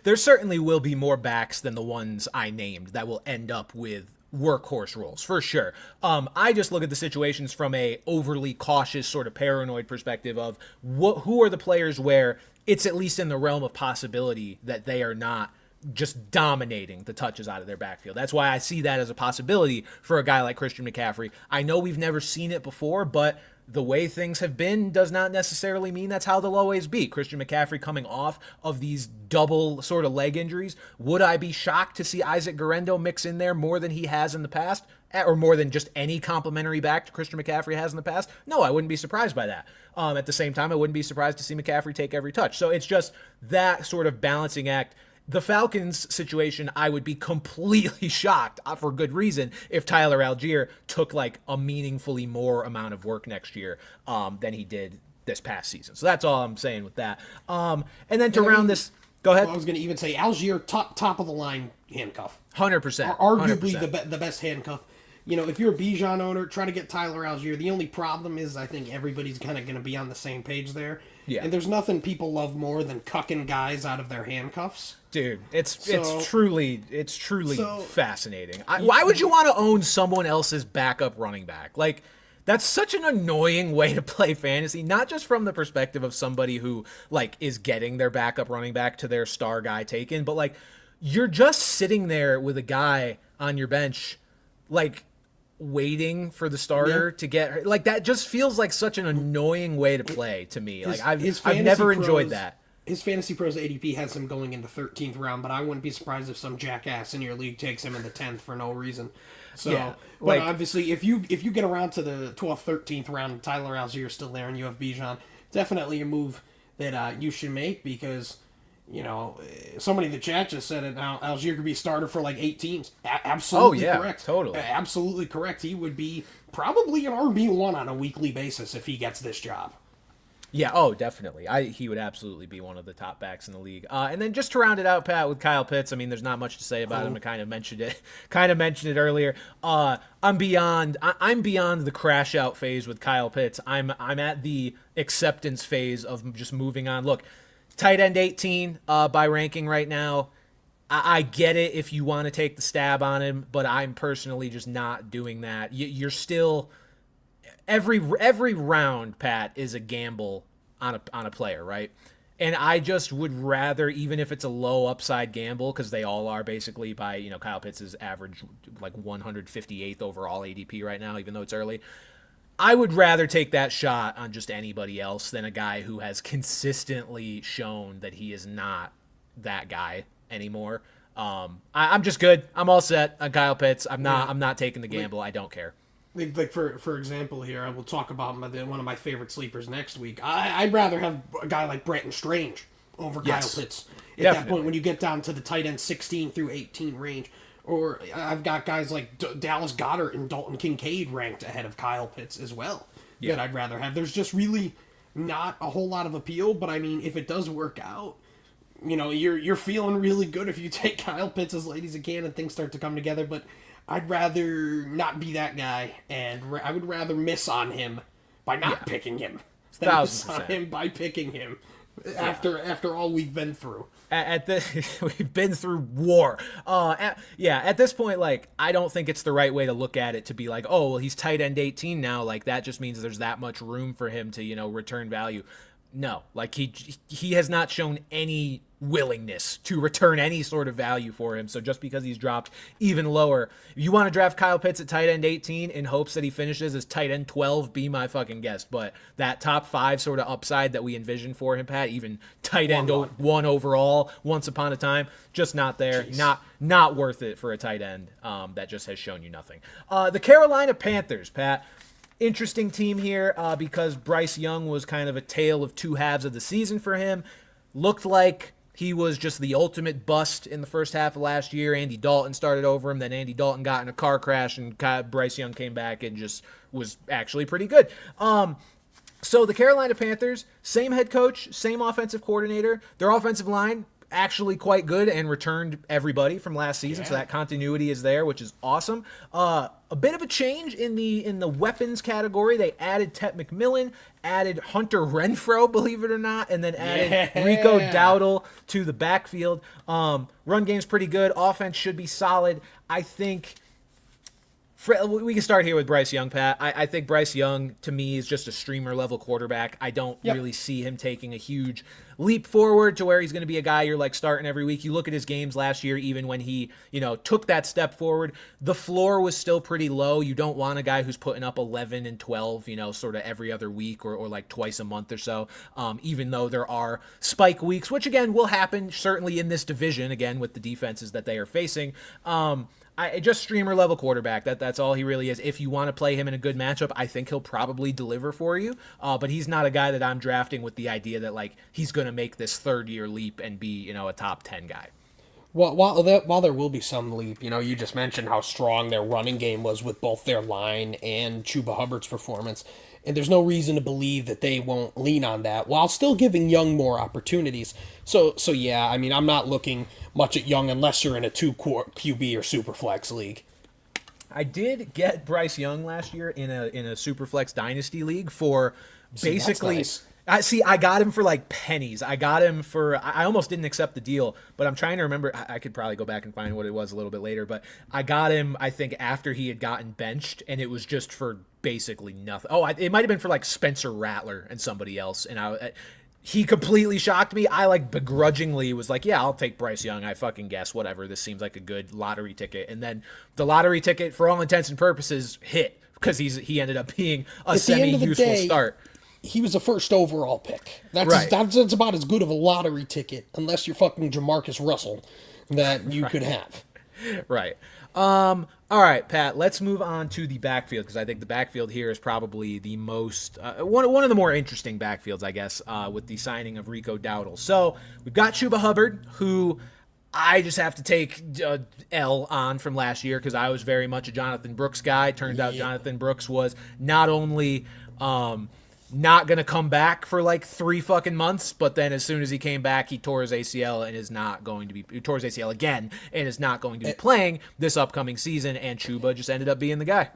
There certainly will be more backs than the ones I named that will end up with workhorse roles, for sure. I just look at the situations from a overly cautious, sort of paranoid perspective of who are the players where it's at least in the realm of possibility that they are not just dominating the touches out of their backfield. That's why I see that as a possibility for a guy like Christian McCaffrey. I know we've never seen it before, but the way things have been does not necessarily mean that's how they'll always be. Christian McCaffrey coming off of these double sort of leg injuries. Would I be shocked to see Isaac Guerrero mix in there more than he has in the past? Or more than just any complimentary back to Christian McCaffrey has in the past? No, I wouldn't be surprised by that. At the same time, I wouldn't be surprised to see McCaffrey take every touch. So it's just that sort of balancing act. The Falcons situation, I would be completely shocked, for good reason, if Tyler Algier took like a meaningfully more amount of work next year than he did this past season. So that's all I'm saying with that. And then round this, go ahead. Well, I was going to even say Algier, top of the line handcuff. 100%. Arguably 100%. the best handcuff. If you're a Bijan owner, try to get Tyler Algier. The only problem is I think everybody's kind of going to be on the same page there. Yeah. And there's nothing people love more than cucking guys out of their handcuffs. Dude, it's truly fascinating. Why would you want to own someone else's backup running back? Like, that's such an annoying way to play fantasy, not just from the perspective of somebody who like is getting their backup running back to their star guy taken, but like you're just sitting there with a guy on your bench, like waiting for the starter to get like that. Just feels like such an annoying way to play to me. Like I've never enjoyed that. His Fantasy Pros ADP has him going in the 13th round, but I wouldn't be surprised if some jackass in your league takes him in the 10th for no reason. So, yeah, but obviously, if you get around to the 12th, 13th round, Tyler Algier is still there, and you have Bijan, definitely a move that you should make because somebody in the chat just said it. Now Algier could be a starter for like 8 teams. Absolutely correct. Totally, absolutely correct. He would be probably an RB1 on a weekly basis if he gets this job. Yeah, definitely. He would absolutely be one of the top backs in the league. And then just to round it out, Pat, with Kyle Pitts, I mean, there's not much to say about him. I kind of mentioned it earlier. I'm beyond the crash out phase with Kyle Pitts. I'm at the acceptance phase of just moving on. Look, tight end 18 by ranking right now. I get it if you want to take the stab on him, but I'm personally just not doing that. You're still... Every round, Pat, is a gamble on a player, right? And I just would rather, even if it's a low upside gamble, because they all are basically by, Kyle Pitts' average like 158th overall ADP right now, even though it's early. I would rather take that shot on just anybody else than a guy who has consistently shown that he is not that guy anymore. I'm just good. I'm all set on Kyle Pitts. I'm not taking the gamble. I don't care. Like for example here, I will talk about one of my favorite sleepers next week. I'd rather have a guy like Brenton Strange over Kyle Pitts at that point when you get down to the tight end 16 through 18 range. Or I've got guys like Dallas Goedert and Dalton Kincaid ranked ahead of Kyle Pitts as well that I'd rather have. There's just really not a whole lot of appeal, but I mean, if it does work out, you're feeling really good if you take Kyle Pitts as late as you can and things start to come together, but I'd rather not be that guy, and I would rather miss on him by not picking him than miss on him by picking him after all we've been through. We've been through war. At this point, like, I don't think it's the right way to look at it to be like, oh, well, he's tight end 18 now. Like, that just means there's that much room for him to, return value. No, like he has not shown any willingness to return any sort of value for him. So just because he's dropped even lower, if you want to draft Kyle Pitts at tight end 18 in hopes that he finishes as tight end 12, be my fucking guest. But that top 5 sort of upside that we envision for him, Pat, even tight end 1 overall once upon a time, just not there. Jeez. Not worth it for a tight end that just has shown you nothing. The Carolina Panthers, Pat. Interesting team here because Bryce Young was kind of a tale of two halves of the season for him. Looked like he was just the ultimate bust in the first half of last year. Andy Dalton started over him. Then Andy Dalton got in a car crash, and Bryce Young came back and just was actually pretty good. So the Carolina Panthers, same head coach, same offensive coordinator. Their offensive line, actually quite good and returned everybody from last season, so that continuity is there, which is awesome. A bit of a change in the weapons category. They added Tet McMillan, added Hunter Renfrow, believe it or not, and then added Rico Dowdle to the backfield. Run game's pretty good. Offense should be solid. I think we can start here with Bryce Young, Pat. I think Bryce Young, to me, is just a streamer-level quarterback. I don't really see him taking a huge leap forward to where he's going to be a guy you're like starting every week. You look at his games last year, even when he, took that step forward, the floor was still pretty low. You don't want a guy who's putting up 11 and 12, sort of every other week or like twice a month or so, even though there are spike weeks, which again will happen certainly in this division, again, with the defenses that they are facing. Just streamer level quarterback. That's all he really is. If you want to play him in a good matchup, I think he'll probably deliver for you. But he's not a guy that I'm drafting with the idea that like he's going to make this third year leap and be a top 10 guy. Well, while there will be some leap, you just mentioned how strong their running game was with both their line and Chuba Hubbard's performance. And there's no reason to believe that they won't lean on that while still giving Young more opportunities. So yeah, I mean, I'm not looking much at Young unless you're in a 2-QB or super flex league. I did get Bryce Young last year in a super flex dynasty league for basically. Nice. I got him for like pennies. I almost didn't accept the deal, but I'm trying to remember. I could probably go back and find what it was a little bit later, but I got him, I think, after he had gotten benched, and it was just for basically nothing. Oh, it might have been for like Spencer Rattler and somebody else, and he completely shocked me. I like begrudgingly was like, yeah, I'll take Bryce Young. I fucking guess, whatever. This seems like a good lottery ticket. And then the lottery ticket, for all intents and purposes, hit because he ended up being a semi-useful start. He was a first overall pick. That's about as good of a lottery ticket, unless you're fucking Jamarcus Russell, that you could have. Right. All right, Pat, let's move on to the backfield, because I think the backfield here is probably the most one of the more interesting backfields, I guess, with the signing of Rico Dowdle. So we've got Chuba Hubbard, who I just have to take L on from last year because I was very much a Jonathan Brooks guy. Turns out Jonathan Brooks was not only not going to come back for like 3 fucking months, but then as soon as he came back, he tore his ACL and is not going to be, he tore his ACL again and is not going to be playing this upcoming season, and Chuba just ended up being the guy.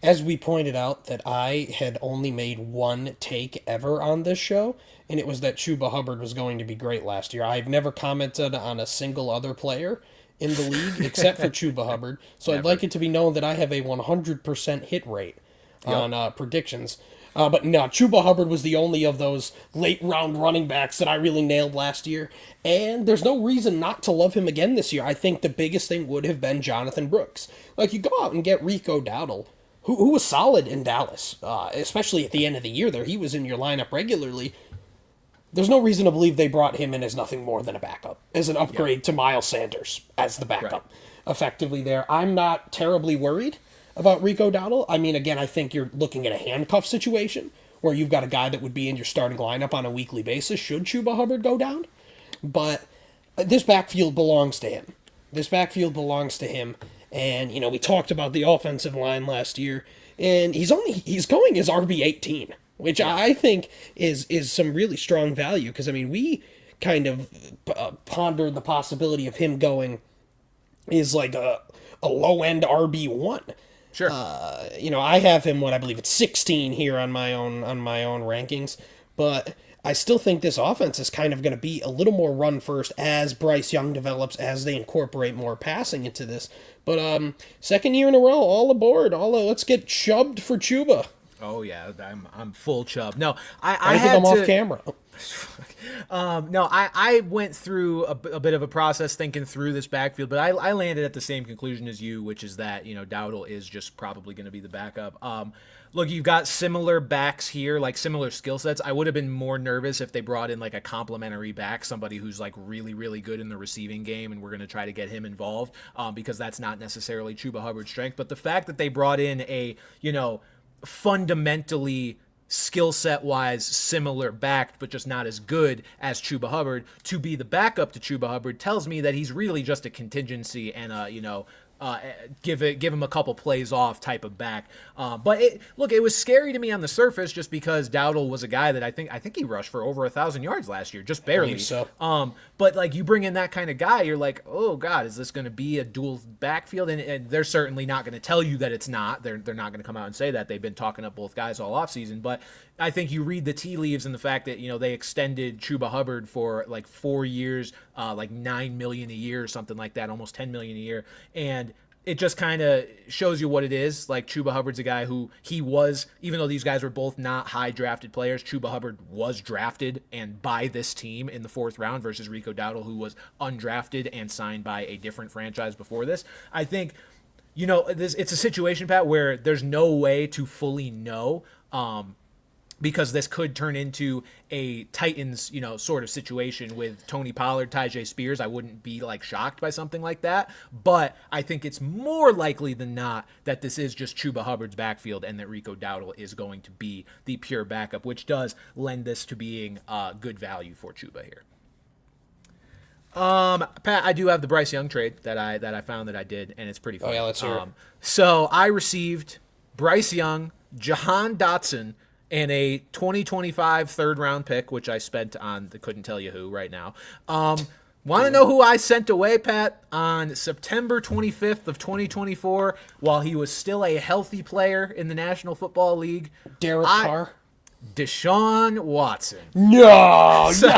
As we pointed out, that I had only made one take ever on this show, and it was that Chuba Hubbard was going to be great last year. I've never commented on a single other player in the league except for Chuba Hubbard, so I'd like it to be known that I have a 100% hit rate on predictions. But no, Chuba Hubbard was the only of those late-round running backs that I really nailed last year. And there's no reason not to love him again this year. I think the biggest thing would have been Jonathan Brooks. Like, you go out and get Rico Dowdle, who was solid in Dallas, especially at the end of the year there. He was in your lineup regularly. there's no reason to believe they brought him in as nothing more than a backup, as an upgrade to Miles Sanders as the backup, effectively there. I'm not terribly worried about Rico Dowdle. I mean, again, I think you're looking at a handcuff situation where you've got a guy that would be in your starting lineup on a weekly basis should Chuba Hubbard go down. But this backfield belongs to him. And, we talked about the offensive line last year, and he's going as RB18, which I think is some really strong value, because, we kind of pondered the possibility of him going is like a low-end RB1. Sure. I have him, I believe it's 16 here on my own rankings, but I still think this offense is kind of going to be a little more run first as Bryce Young develops, as they incorporate more passing into this. But second year in a row, all aboard. Let's get chubbed for Chuba. Oh yeah, I'm full chub. No, I think I'm off camera. No, I went through a bit of a process thinking through this backfield, but I landed at the same conclusion as you, which is that, Dowdle is just probably going to be the backup. Look, you've got similar backs here, like similar skill sets. I would have been more nervous if they brought in like a complementary back, somebody who's like really, really good in the receiving game, and we're going to try to get him involved, because that's not necessarily Chuba Hubbard's strength. But the fact that they brought in a, fundamentally skill set wise similar back, but just not as good as Chuba Hubbard to be the backup to Chuba Hubbard tells me that he's really just a contingency and give him a couple plays off type of back. But it was scary to me on the surface just because Dowdle was a guy that I think he rushed for over 1,000 yards last year, just barely. I believe so. But like you bring in that kind of guy, you're like, oh God, is this going to be a dual backfield? And they're certainly not going to tell you that it's not. They're not going to come out and say that. They've been talking up both guys all offseason. But I think you read the tea leaves and the fact that, they extended Chuba Hubbard for like 4 years, like $9 million a year or something like that, almost $10 million a year. And it just kind of shows you what it is. Like Chuba Hubbard's a guy who he was, even though these guys were both not high drafted players, Chuba Hubbard was drafted and by this team in the 4th round versus Rico Dowdle, who was undrafted and signed by a different franchise before this. I think, it's a situation, Pat, where there's no way to fully know, because this could turn into a Titans, sort of situation with Tony Pollard, Tyjae Spears. I wouldn't be shocked by something like that, but I think it's more likely than not that this is just Chuba Hubbard's backfield and that Rico Dowdle is going to be the pure backup, which does lend this to being good value for Chuba here. Pat, I do have the Bryce Young trade that I found that I did, and it's pretty fun. Oh yeah, let's hear it. So I received Bryce Young, Jahan Dotson, and a 2025 third-round pick, which I spent on the couldn't tell you who right now. Want to know who I sent away, Pat, on September 25th of 2024 while he was still a healthy player in the National Football League? Derek Carr? Deshaun Watson. No, so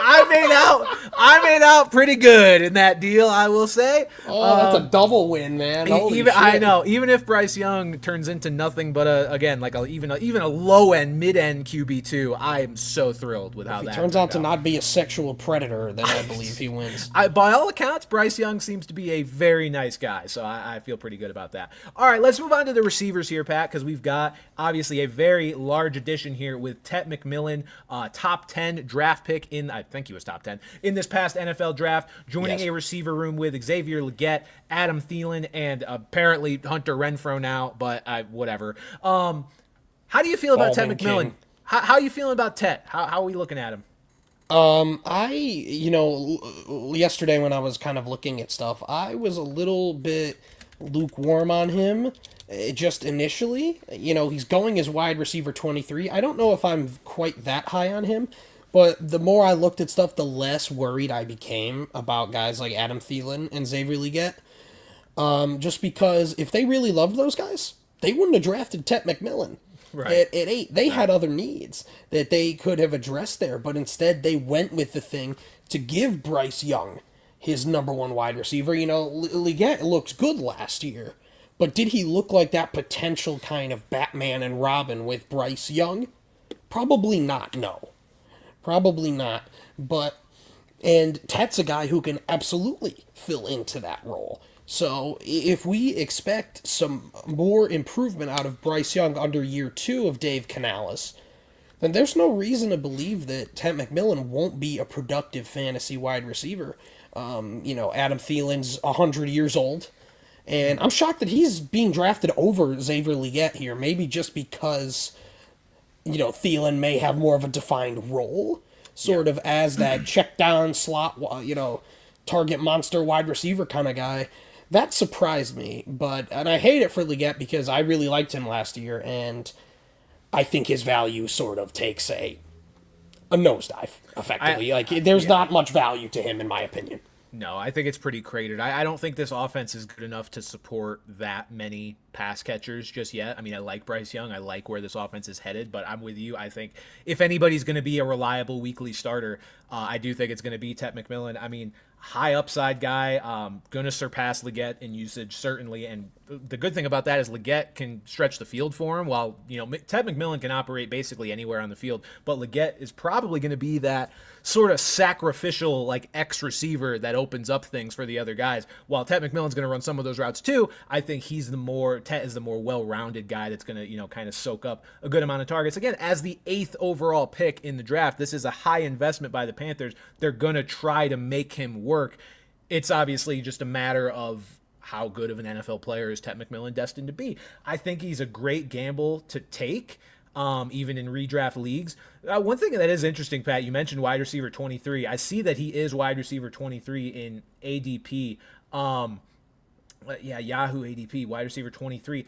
I made out pretty good in that deal, I will say. Oh, that's a double win, man. Holy shit. I know. Even if Bryce Young turns into nothing but even a low end, mid end QB2, I am so thrilled with how that turns out to not be a sexual predator. Then I believe he wins. By all accounts, Bryce Young seems to be a very nice guy, so I feel pretty good about that. All right, let's move on to the receivers here, Pat, because we've got obviously a very large addition here with Tet McMillan, top 10 draft pick I think he was top 10 in this past NFL draft, joining a receiver room with Xavier Legette, Adam Thielen, and apparently Hunter Renfrow now, but whatever. How do you feel about Tet McMillan? How are you feeling about Tet? How are we looking at him? Yesterday when I was kind of looking at stuff, I was a little bit lukewarm on him. Just initially, he's going as wide receiver 23. I don't know if I'm quite that high on him, but the more I looked at stuff, the less worried I became about guys like Adam Thielen and Xavier Legette. Just because if they really loved those guys, they wouldn't have drafted Tet McMillan. Right. At 8. They had other needs that they could have addressed there, but instead they went with the thing to give Bryce Young his number 1 wide receiver. Legette looked good last year. But did he look like that potential kind of Batman and Robin with Bryce Young? Probably not, no. Probably not. And Tet's a guy who can absolutely fill into that role. So if we expect some more improvement out of Bryce Young under year 2 of Dave Canales, And there's no reason to believe that Ted McMillan won't be a productive fantasy wide receiver. Adam Thielen's 100 years old. And I'm shocked that he's being drafted over Xavier Legette here. Maybe just because, Thielen may have more of a defined role, sort of as that check down slot, target monster wide receiver kind of guy. That surprised me. And I hate it for Legette because I really liked him last year. And I think his value sort of takes a nosedive, effectively. There's not much value to him, in my opinion. No, I think it's pretty cratered. I don't think this offense is good enough to support that many pass catchers just yet. I mean, I like Bryce Young. I like where this offense is headed, but I'm with you. I think if anybody's going to be a reliable weekly starter, I do think it's going to be Ted McMillan. I mean, high upside guy, going to surpass Legette in usage, certainly. And the good thing about that is Legette can stretch the field for him, while, Ted McMillan can operate basically anywhere on the field. But Legette is probably going to be that sort of sacrificial, X receiver that opens up things for the other guys. While Ted McMillan's going to run some of those routes too, I think Ted is the more well-rounded guy that's going to, kind of soak up a good amount of targets. Again, as the 8th overall pick in the draft, this is a high investment by the Panthers. They're going to try to make him work. It's obviously just a matter of how good of an NFL player is Ted McMillan destined to be. I think he's a great gamble to take, even in redraft leagues. One thing that is interesting, Pat, you mentioned wide receiver 23. I see that he is wide receiver 23 in ADP. Yahoo ADP, wide receiver 23.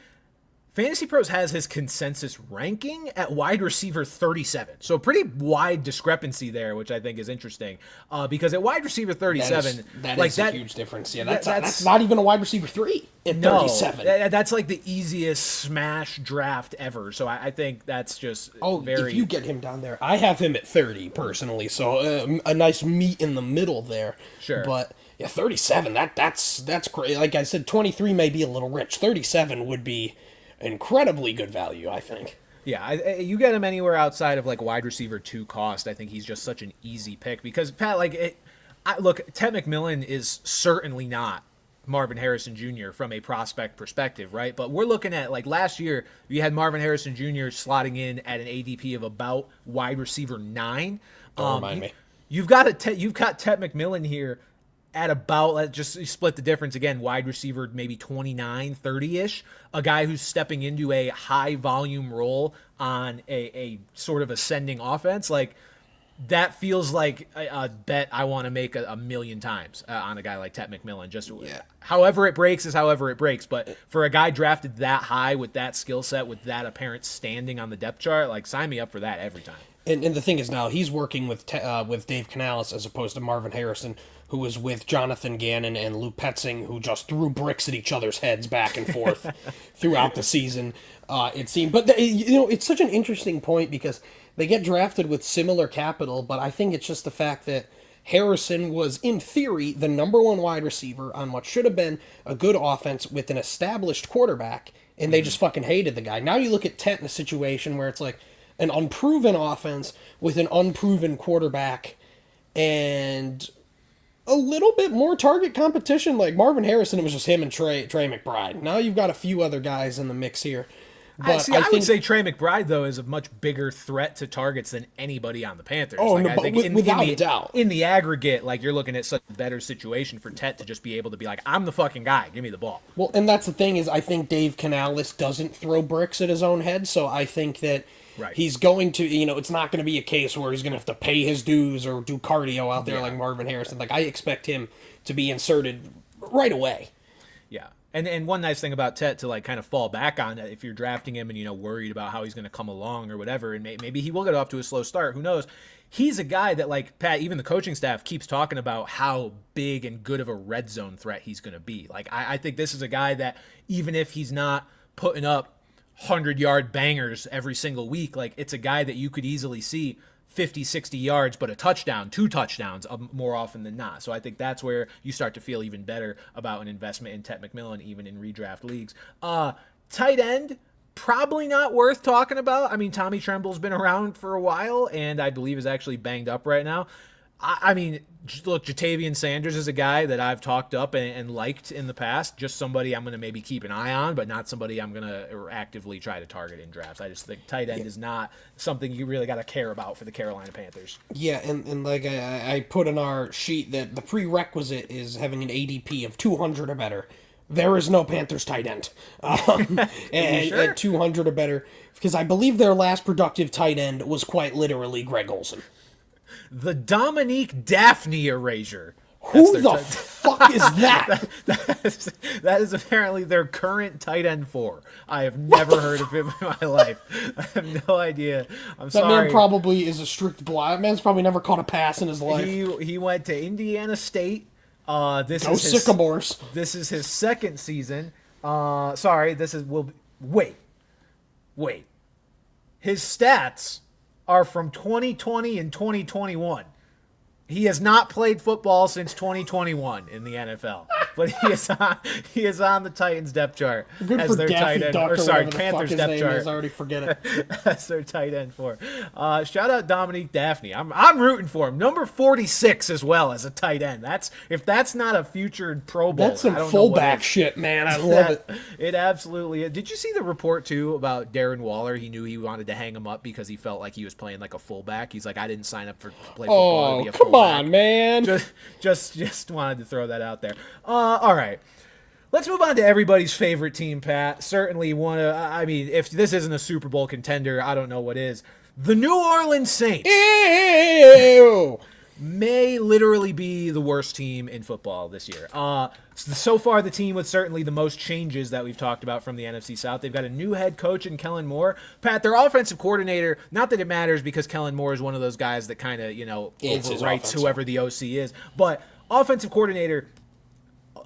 Fantasy Pros has his consensus ranking at wide receiver 37. So pretty wide discrepancy there, which I think is interesting. Because at wide receiver 37... That is a huge difference. Yeah, that's not even a wide receiver 3 at 37. That's like the easiest smash draft ever. So I think that's just if you get him down there. I have him at 30, personally. So a nice meet in the middle there. Sure. But... yeah, 37, that's great. Like I said, 23 may be a little rich. 37 would be incredibly good value, I think. Yeah, you get him anywhere outside of wide receiver 2 cost. I think he's just such an easy pick because, Pat, look, Ted McMillan is certainly not Marvin Harrison Jr. from a prospect perspective, right? But we're looking at, last year, you had Marvin Harrison Jr. slotting in at an ADP of about wide receiver 9. Don't remind me. You've got Ted McMillan here at about, let's just split the difference again, wide receiver maybe 29, 30-ish, a guy who's stepping into a high-volume role on a sort of ascending offense. That feels like a bet I want to make a million times on a guy like Ted McMillan. However it breaks is however it breaks. But for a guy drafted that high with that skill set, with that apparent standing on the depth chart, sign me up for that every time. And the thing is now, he's working with Dave Canales as opposed to Marvin Harrison, who was with Jonathan Gannon and Lou Petzing, who just threw bricks at each other's heads back and forth throughout the season, it seemed. But, it's such an interesting point because they get drafted with similar capital, but I think it's just the fact that Harrison was, in theory, the number 1 wide receiver on what should have been a good offense with an established quarterback, and they just fucking hated the guy. Now you look at Tet in a situation where it's an unproven offense with an unproven quarterback and a little bit more target competition. Like Marvin Harrison, it was just him and Trey McBride. Now you've got a few other guys in the mix here. But I would say Trey McBride, though, is a much bigger threat to targets than anybody on the Panthers. I think without a doubt. In the aggregate, you're looking at such a better situation for Tet to just be able to be I'm the fucking guy. Give me the ball. Well, and that's the thing is I think Dave Canales doesn't throw bricks at his own head, so I think that he's going to, it's not going to be a case where he's going to have to pay his dues or do cardio out there like Marvin Harrison. I expect him to be inserted right away. Yeah. And one nice thing about Tet to kind of fall back on, if you're drafting him and worried about how he's going to come along or whatever, and maybe he will get off to a slow start, who knows? He's a guy that Pat, even the coaching staff keeps talking about how big and good of a red zone threat he's going to be. I think this is a guy that even if he's not putting up 100-yard bangers every single week, it's a guy that you could easily see 50, 60 yards, but a touchdown, 2 touchdowns more often than not. So I think that's where you start to feel even better about an investment in Ted McMillan, even in redraft leagues. Tight end, probably not worth talking about. I mean, Tommy Tremble's been around for a while, and I believe is actually banged up right now. I mean, look, Jatavian Sanders is a guy that I've talked up and liked in the past. Just somebody I'm going to maybe keep an eye on, but not somebody I'm going to actively try to target in drafts. I just think tight end is not something you really got to care about for the Carolina Panthers. Yeah, and like I put in our sheet that the prerequisite is having an ADP of 200 or better. There is no Panthers tight end at 200 or better, because I believe their last productive tight end was quite literally Greg Olsen. The Dominique Daphne erasure. Who the fuck is that? That is apparently their current tight end 4. I have never heard of him in my life. I have no idea. I'm sorry. That man probably is a strict blind. That man's probably never caught a pass in his life. He went to Indiana State. Sycamores. This is his second season. Wait. His stats are from 2020 and 2021. He has not played football since 2021 in the NFL, but he is on the Titans depth chart as their tight end. Panthers depth chart. I already forget it. That's their tight end for. Shout out Dominique Daphne. I'm rooting for him. Number 46 as well as a tight end. If that's not a future Pro Bowl, that's some fullback shit, man. I love it. It absolutely is. Did you see the report too about Darren Waller? He knew he wanted to hang him up because he felt like he was playing like a fullback. He's like, I didn't sign up to play football to be a fullback. Come on, man. Just wanted to throw that out there. All right. Let's move on to everybody's favorite team, Pat. Certainly if this isn't a Super Bowl contender, I don't know what is. The New Orleans Saints. Ew. May literally be the worst team in football this year. So far, the team with certainly the most changes that we've talked about from the NFC South. They've got a new head coach in Kellen Moore. Pat, their offensive coordinator, not that it matters because Kellen Moore is one of those guys that kind of, overwrites whoever the OC is. But offensive coordinator,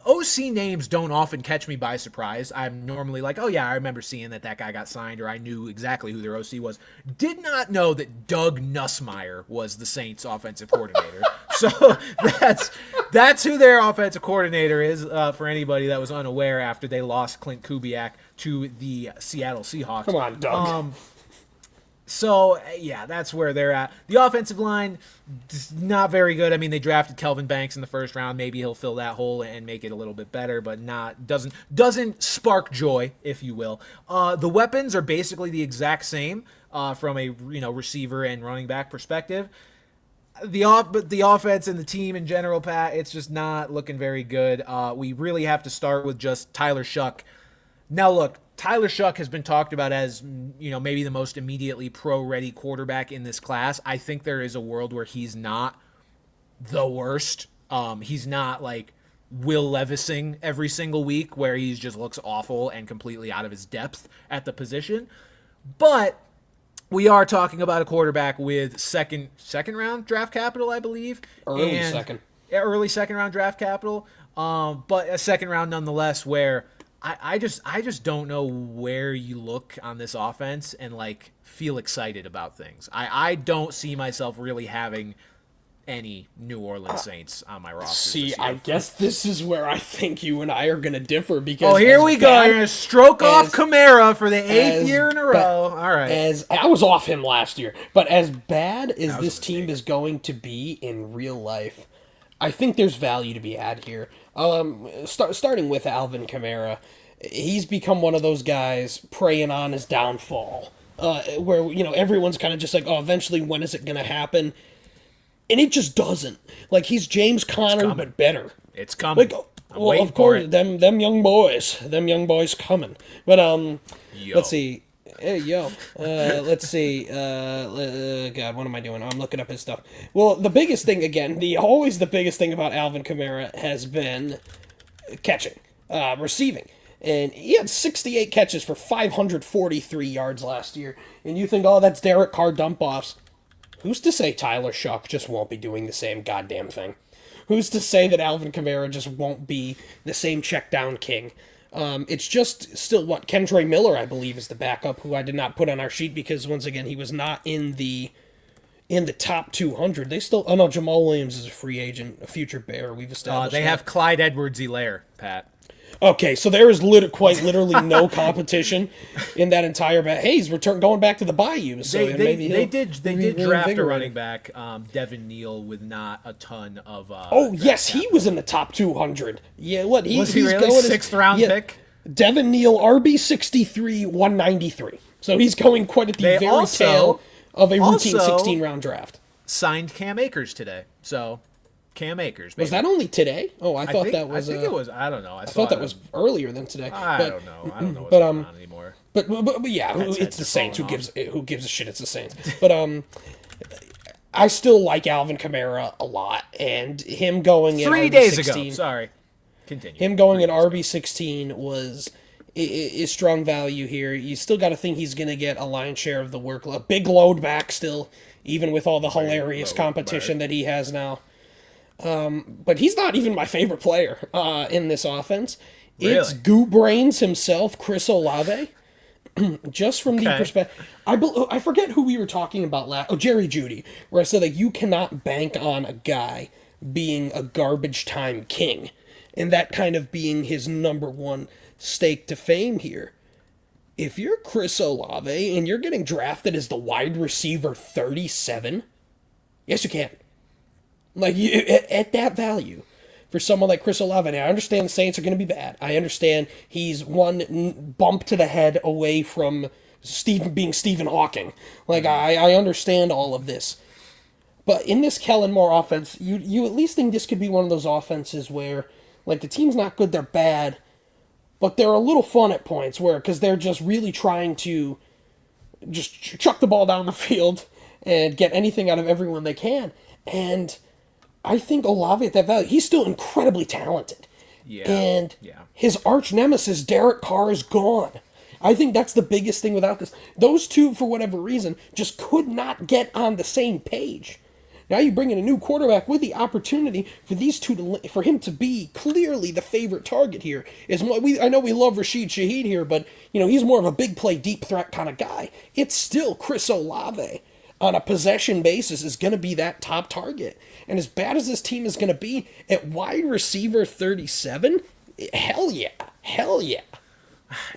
OC names don't often catch me by surprise. I'm normally like, oh yeah, I remember seeing that guy got signed, or I knew exactly who their OC was. Did not know that Doug Nussmeier was the Saints offensive coordinator. So that's who their offensive coordinator is, for anybody that was unaware after they lost Clint Kubiak to the Seattle Seahawks. Come on, Doug. So, yeah, that's where they're at. The offensive line, not very good. I mean, they drafted Kelvin Banks in the first round. Maybe he'll fill that hole and make it a little bit better, but doesn't spark joy, if you will. The weapons are basically the exact same from a receiver and running back perspective. The offense and the team in general, Pat, it's just not looking very good. We really have to start with just Tyler Shuck. Now, look, Tyler Shuck has been talked about as, maybe the most immediately pro-ready quarterback in this class. I think there is a world where he's not the worst. He's not like Will Levising every single week where he just looks awful and completely out of his depth at the position. But we are talking about a quarterback with second round draft capital, I believe. Early second round draft capital. But a second round nonetheless, where I just don't know where you look on this offense and like feel excited about things. I don't see myself really having any New Orleans Saints on my roster. See, I guess this is where I think you and I are going to differ because here we go. You're going to stroke off Kamara for the 8th year in a row. All right. As I was off him last year, but as bad as this team is going to be in real life, I think there's value to be had here. Starting with Alvin Kamara, he's become one of those guys preying on his downfall, where everyone's kind of just like, oh, eventually when is it going to happen? And it just doesn't. Like, he's James Conner, but better. It's coming. Like, well, of course, them young boys coming. But let's see. Hey, yo. Let's see. God, what am I doing? I'm looking up his stuff. Well, the biggest thing, again, always the biggest thing about Alvin Kamara has been catching, receiving. And he had 68 catches for 543 yards last year. And you think, oh, that's Derek Carr dump-offs. Who's to say Tyler Shuck just won't be doing the same goddamn thing? Who's to say that Alvin Kamara just won't be the same check-down king? It's just still Kentrey Miller, I believe, is the backup, who I did not put on our sheet because, once again, he was not in the top 200. They still... Oh, no, Jamal Williams is a free agent, a future Bear. We've established They have Clyde Edwards-Helaire, Pat. Okay, so there is quite literally no competition in that entire back. Hey, he's going back to the Bayou. So They did draft a running back, Devin Neal, with not a ton of. Yes, he was in the top 200. Yeah, what Was he really sixth round pick? Devin Neal, RB63, 193. So he's going quite at the very tail of a routine 16-round draft. Signed Cam Akers today, so. Cam Akers. Baby. Was that only today? Oh, I thought that was. I think it was. I don't know. I thought that was earlier than today. I don't know. I don't know what's going on anymore. But yeah, it's the Saints. Who gives a shit? It's the Saints. But I still like Alvin Kamara a lot, and him going 3 days ago. Sorry, continue. Him going at RB16 is strong value here. You still got to think he's going to get a lion's share of the workload. Big load back still, even with all the hilarious competition that he has now. But he's not even my favorite player in this offense. Really? It's Goo Brains himself, Chris Olave. Just from the perspective, I forget who we were talking about last. Oh, Jerry Jeudy, where I said like you cannot bank on a guy being a garbage time king, and that kind of being his number one stake to fame here. If you're Chris Olave and you're getting drafted as the wide receiver 37, yes you can. Like, at that value, for someone like Chris Olave, I understand the Saints are going to be bad. I understand he's one bump to the head away from being Stephen Hawking. Like, I understand all of this. But in this Kellen Moore offense, you at least think this could be one of those offenses where, like, the team's not good, they're bad, but they're a little fun at points, because they're just really trying to just chuck the ball down the field and get anything out of everyone they can. And I think Olave at that value, he's still incredibly talented. Yeah. And his arch nemesis, Derek Carr, is gone. I think that's the biggest thing without this. Those two, for whatever reason, just could not get on the same page. Now you bring in a new quarterback with the opportunity for these two for him to be clearly the favorite target here. I know we love Rashid Shaheed here, but he's more of a big play, deep threat kind of guy. It's still Chris Olave on a possession basis is going to be that top target. And as bad as this team is going to be at wide receiver 37, hell yeah.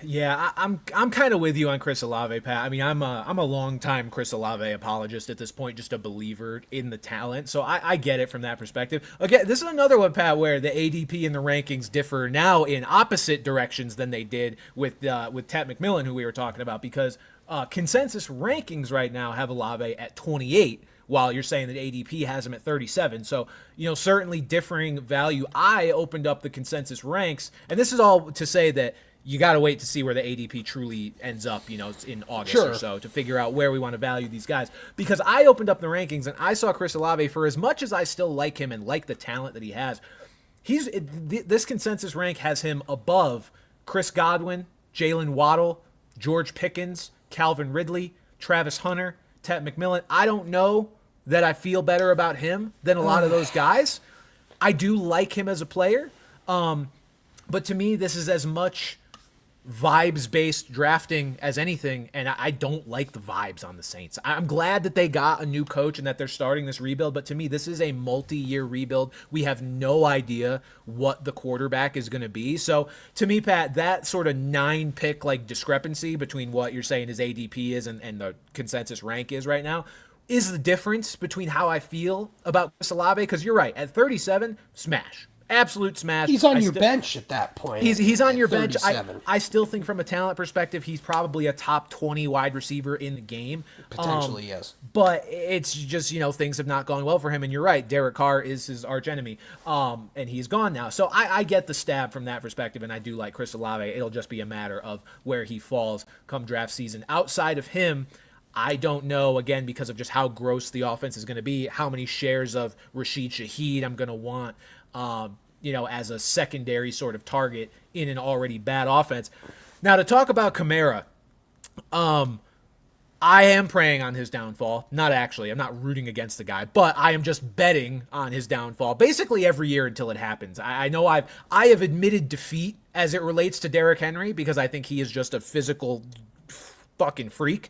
Yeah, I'm kind of with you on Chris Olave, Pat. I mean, I'm a long-time Chris Olave apologist at this point, just a believer in the talent. So I get it from that perspective. Again, this is another one, Pat, where the ADP and the rankings differ now in opposite directions than they did with Ted McMillan, who we were talking about, because consensus rankings right now have Olave at 28, while you're saying that ADP has him at 37. So, certainly differing value. I opened up the consensus ranks, and this is all to say that you got to wait to see where the ADP truly ends up, in August or so, to figure out where we want to value these guys. Because I opened up the rankings and I saw Chris Olave, for as much as I still like him and like the talent that he has, this consensus rank has him above Chris Godwin, Jalen Waddle, George Pickens, Calvin Ridley, Travis Hunter, Ted McMillan. I don't know that I feel better about him than a lot of those guys. I do like him as a player. But to me, this is as much vibes-based drafting as anything, and I don't like the vibes on the Saints. I'm glad that they got a new coach and that they're starting this rebuild, but to me, this is a multi-year rebuild. We have no idea what the quarterback is going to be. So to me, Pat, that sort of 9-pick discrepancy between what you're saying his ADP is and the consensus rank is right now is the difference between how I feel about Chris Olave, because you're right, at 37, smash. Absolute smash. He's on your bench at that point. He's on your bench. I still think from a talent perspective, he's probably a top 20 wide receiver in the game. Potentially, yes. But it's just, things have not gone well for him. And you're right, Derek Carr is his arch enemy. And he's gone now. So I get the stab from that perspective, and I do like Chris Olave. It'll just be a matter of where he falls come draft season. Outside of him, I don't know, again, because of just how gross the offense is going to be, how many shares of Rashid Shaheed I'm going to want. As a secondary sort of target in an already bad offense. Now, to talk about Kamara, I am preying on his downfall. Not actually. I'm not rooting against the guy, but I am just betting on his downfall basically every year until it happens. I know I have admitted defeat as it relates to Derrick Henry because I think he is just a physical fucking freak.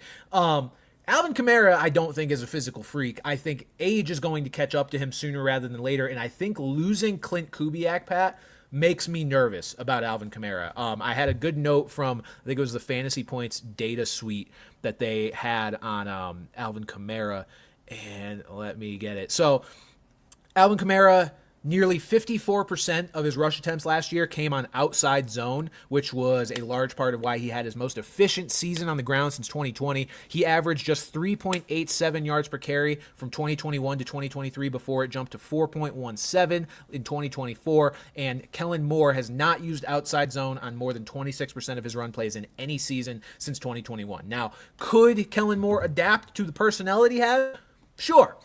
Alvin Kamara, I don't think is a physical freak. I think age is going to catch up to him sooner rather than later, and I think losing Clint Kubiak, Pat, makes me nervous about Alvin Kamara. I had a good note from, I think it was the Fantasy Points data suite that they had on Alvin Kamara, and let me get it. So Alvin Kamara, nearly 54% of his rush attempts last year came on outside zone, which was a large part of why he had his most efficient season on the ground since 2020. He averaged just 3.87 yards per carry from 2021 to 2023 before it jumped to 4.17 in 2024. And Kellen Moore has not used outside zone on more than 26% of his run plays in any season since 2021. Now, could Kellen Moore adapt to the personnel that he has? Sure.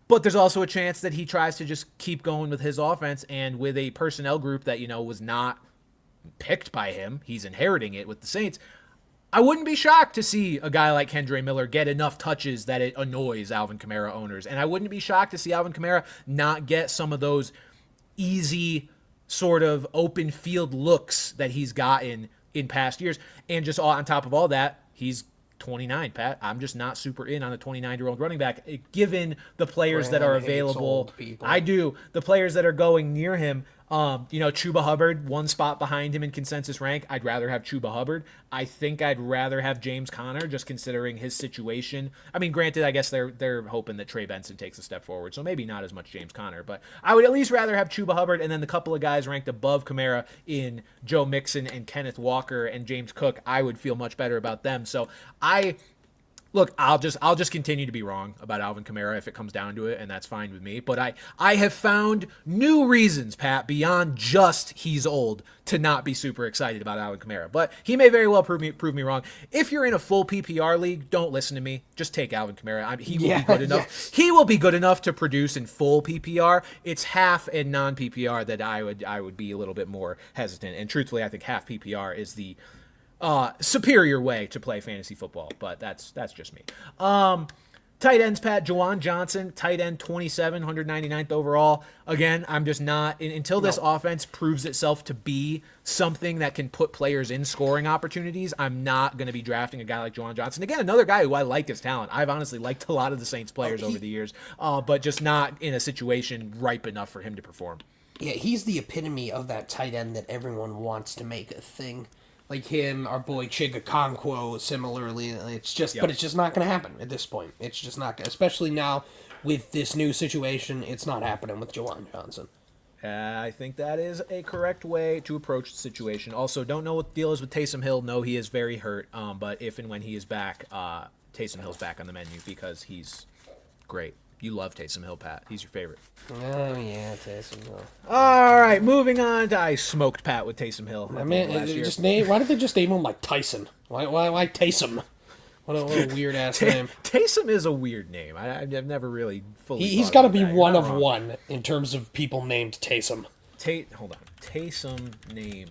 But there's also a chance that he tries to just keep going with his offense, and with a personnel group that, was not picked by him, he's inheriting it with the Saints. I wouldn't be shocked to see a guy like Kendre Miller get enough touches that it annoys Alvin Kamara owners. And I wouldn't be shocked to see Alvin Kamara not get some of those easy sort of open field looks that he's gotten in past years. And just on top of all that, he's 29, Pat. I'm just not super in on a 29-year-old running back, given the players that are available. I do. The players that are going near him. Chuba Hubbard, one spot behind him in consensus rank. I'd rather have Chuba Hubbard. I think I'd rather have James Conner, just considering his situation. I mean, granted, I guess they're hoping that Trey Benson takes a step forward, so maybe not as much James Conner, but I would at least rather have Chuba Hubbard, and then the couple of guys ranked above Kamara in Joe Mixon and Kenneth Walker and James Cook. I would feel much better about them. So Look, I'll just continue to be wrong about Alvin Kamara if it comes down to it, and that's fine with me. But I have found new reasons, Pat, beyond just he's old, to not be super excited about Alvin Kamara. But he may very well prove me wrong. If you're in a full PPR league, don't listen to me. Just take Alvin Kamara. He will be good enough. Yes. He will be good enough to produce in full PPR. It's half in non-PPR that I would be a little bit more hesitant. And truthfully, I think half PPR is the superior way to play fantasy football, but that's just me. Tight ends, Pat. Juwan Johnson, tight end 27, 199th overall. Again, I'm just not, until this offense proves itself to be something that can put players in scoring opportunities, I'm not going to be drafting a guy like Juwan Johnson. Again, another guy who I like his talent. I've honestly liked a lot of the Saints players over the years, but just not in a situation ripe enough for him to perform. Yeah, he's the epitome of that tight end that everyone wants to make a thing. Like him, our boy Chigakonkwo, similarly. It's just, but it's just not going to happen at this point. It's just not going to, especially now with this new situation, it's not happening with Juwan Johnson. I think that is a correct way to approach the situation. Also, don't know what the deal is with Taysom Hill. No, he is very hurt, but if and when he is back, Taysom Hill's back on the menu because he's great. You love Taysom Hill, Pat. He's your favorite. Oh, yeah, Taysom Hill. All right, moving on. I smoked Pat with Taysom Hill. I mean, why did they just name him like Tyson? Why Taysom? What a weird-ass name. Taysom is a weird name. I've never really fully He's got to be one of one in terms of people named Taysom. Hold on. Taysom name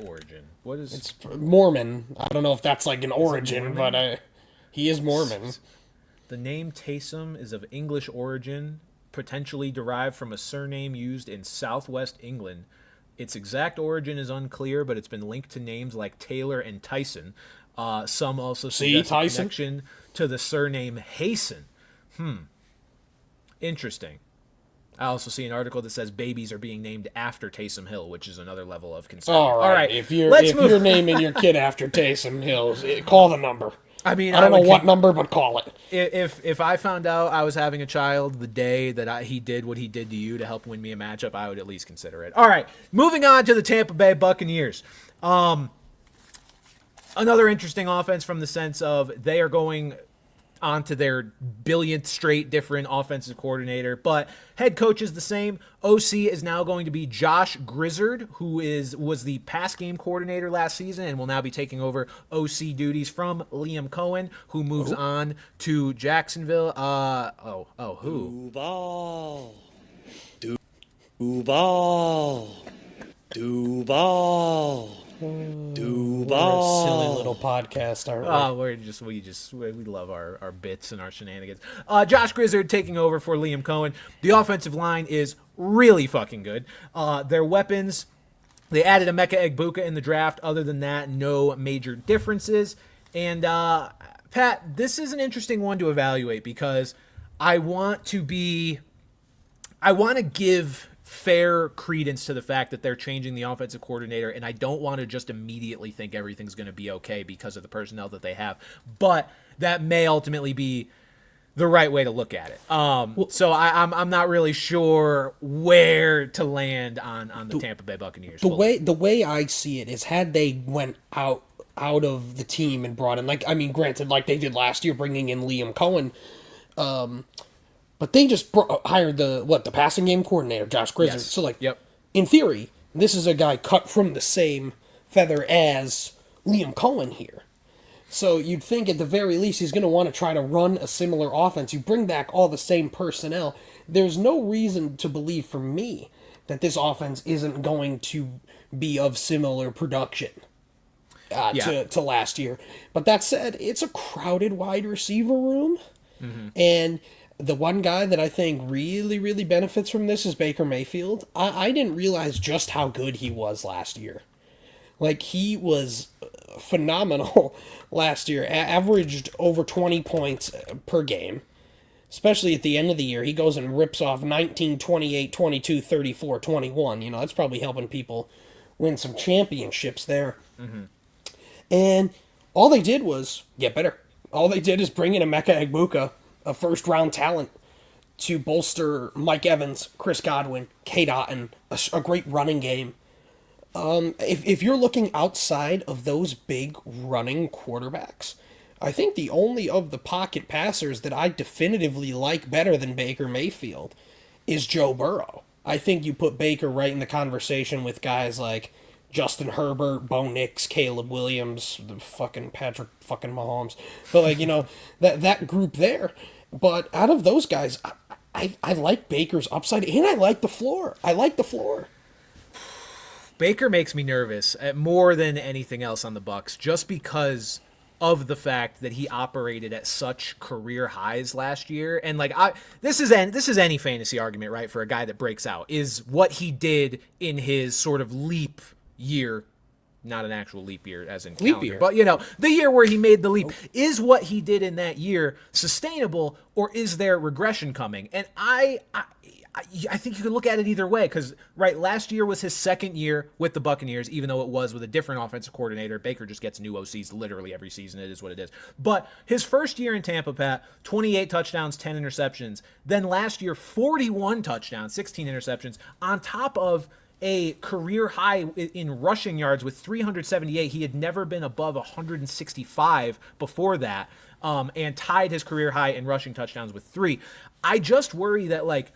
origin. What is... It's Mormon. I don't know if that's like an origin, but he is Mormon. The name Taysom is of English origin, potentially derived from a surname used in southwest England. Its exact origin is unclear, but it's been linked to names like Taylor and Tyson. Some also suggest a connection to the surname Hasten. Interesting. I also see an article that says babies are being named after Taysom Hill, which is another level of concern. All right. If you're naming your kid after Taysom Hill, call the number. I mean, I don't know what number, but call it. If I found out I was having a child the day that he did what he did to you to help win me a matchup, I would at least consider it. All right, moving on to the Tampa Bay Buccaneers. Another interesting offense from the sense of they are going onto their billionth straight different offensive coordinator, but head coach is the same. OC is now going to be Josh Grizzard, who was the pass game coordinator last season and will now be taking over OC duties from Liam Cohen, who moves on to Jacksonville. Who? Duval. We're a silly little podcast, aren't we? We love our bits and our shenanigans. Josh Grizzard taking over for Liam Cohen. The offensive line is really fucking good. Their weapons, they added Emeka Egbuka in the draft. Other than that, no major differences. And Pat, this is an interesting one to evaluate because I want to give fair credence to the fact that they're changing the offensive coordinator, and I don't want to just immediately think everything's going to be okay because of the personnel that they have. But that may ultimately be the right way to look at it. So I'm not really sure where to land on the Tampa Bay Buccaneers. The way I see it is, had they went out of the team and brought in, granted, like they did last year, bringing in Liam Cohen, but they just hired the passing game coordinator, Josh Grizzard. Yes. So Yep. in theory, this is a guy cut from the same feather as Liam Cohen here. So you'd think at the very least he's going to want to try to run a similar offense. You bring back all the same personnel. There's no reason to believe, for me, that this offense isn't going to be of similar production to last year. But that said, it's a crowded wide receiver room. Mm-hmm. And the one guy that I think really, really benefits from this is Baker Mayfield. I didn't realize just how good he was last year. Like, he was phenomenal last year. Averaged over 20 points per game. Especially at the end of the year. He goes and rips off 19, 28, 22, 34, 21. You know, that's probably helping people win some championships there. Mm-hmm. And all they did was get better. All they did is bring in Emeka Egbuka, a first-round talent, to bolster Mike Evans, Chris Godwin, Kate Otten, a great running game. If you're looking outside of those big running quarterbacks, I think the only of the pocket passers that I definitively like better than Baker Mayfield is Joe Burrow. I think you put Baker right in the conversation with guys like Justin Herbert, Bo Nix, Caleb Williams, the fucking Patrick fucking Mahomes. But, like, you know, that group there. But out of those guys, I like Baker's upside, and I like the floor. Baker makes me nervous more than anything else on the Bucs, just because of the fact that he operated at such career highs last year. And this is any fantasy argument, right? For a guy that breaks out, is what he did in his sort of leap year. Not an actual leap year as in calendar, year. But, you know, the year where he made the leap. Is what he did in that year sustainable, or is there regression coming? And I think you could look at it either way, because, right, last year was his second year with the Buccaneers, even though it was with a different offensive coordinator. Baker just gets new OCs literally every season. It is what it is. But his first year in Tampa, Pat, 28 touchdowns, 10 interceptions. Then last year, 41 touchdowns, 16 interceptions, on top of a career high in rushing yards with 378. He had never been above 165 before that, and tied his career high in rushing touchdowns with 3. I just worry that, like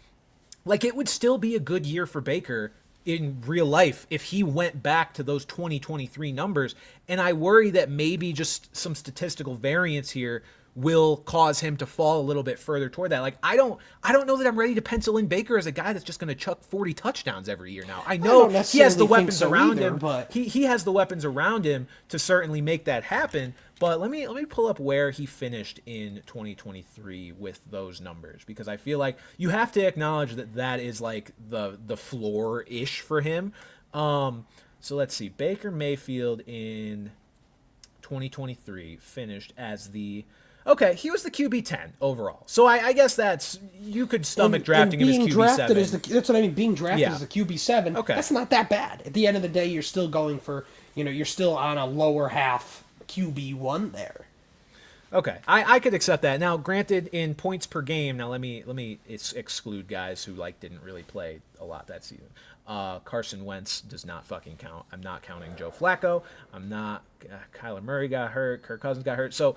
it would still be a good year for Baker in real life if he went back to those 2023 numbers. And I worry that maybe just some statistical variance here will cause him to fall a little bit further toward that. Like, I don't know that I'm ready to pencil in Baker as a guy that's just going to chuck 40 touchdowns every year now. I know he has the weapons around him. But he has the weapons around him to certainly make that happen. But let me pull up where he finished in 2023 with those numbers, because I feel like you have to acknowledge that is like the floor-ish for him. So let's see. Baker Mayfield in 2023 finished as he was the QB 10 overall. So I guess that's, you could stomach drafting him as QB 7. That's what I mean. Being drafted as a QB 7, okay, that's not that bad. At the end of the day, you're still going for, you're still on a lower half QB 1 there. Okay, I could accept that. Now, granted, in points per game, now let me exclude guys who didn't really play a lot that season. Carson Wentz does not fucking count. I'm not counting Joe Flacco. I'm not. Kyler Murray got hurt. Kirk Cousins got hurt. So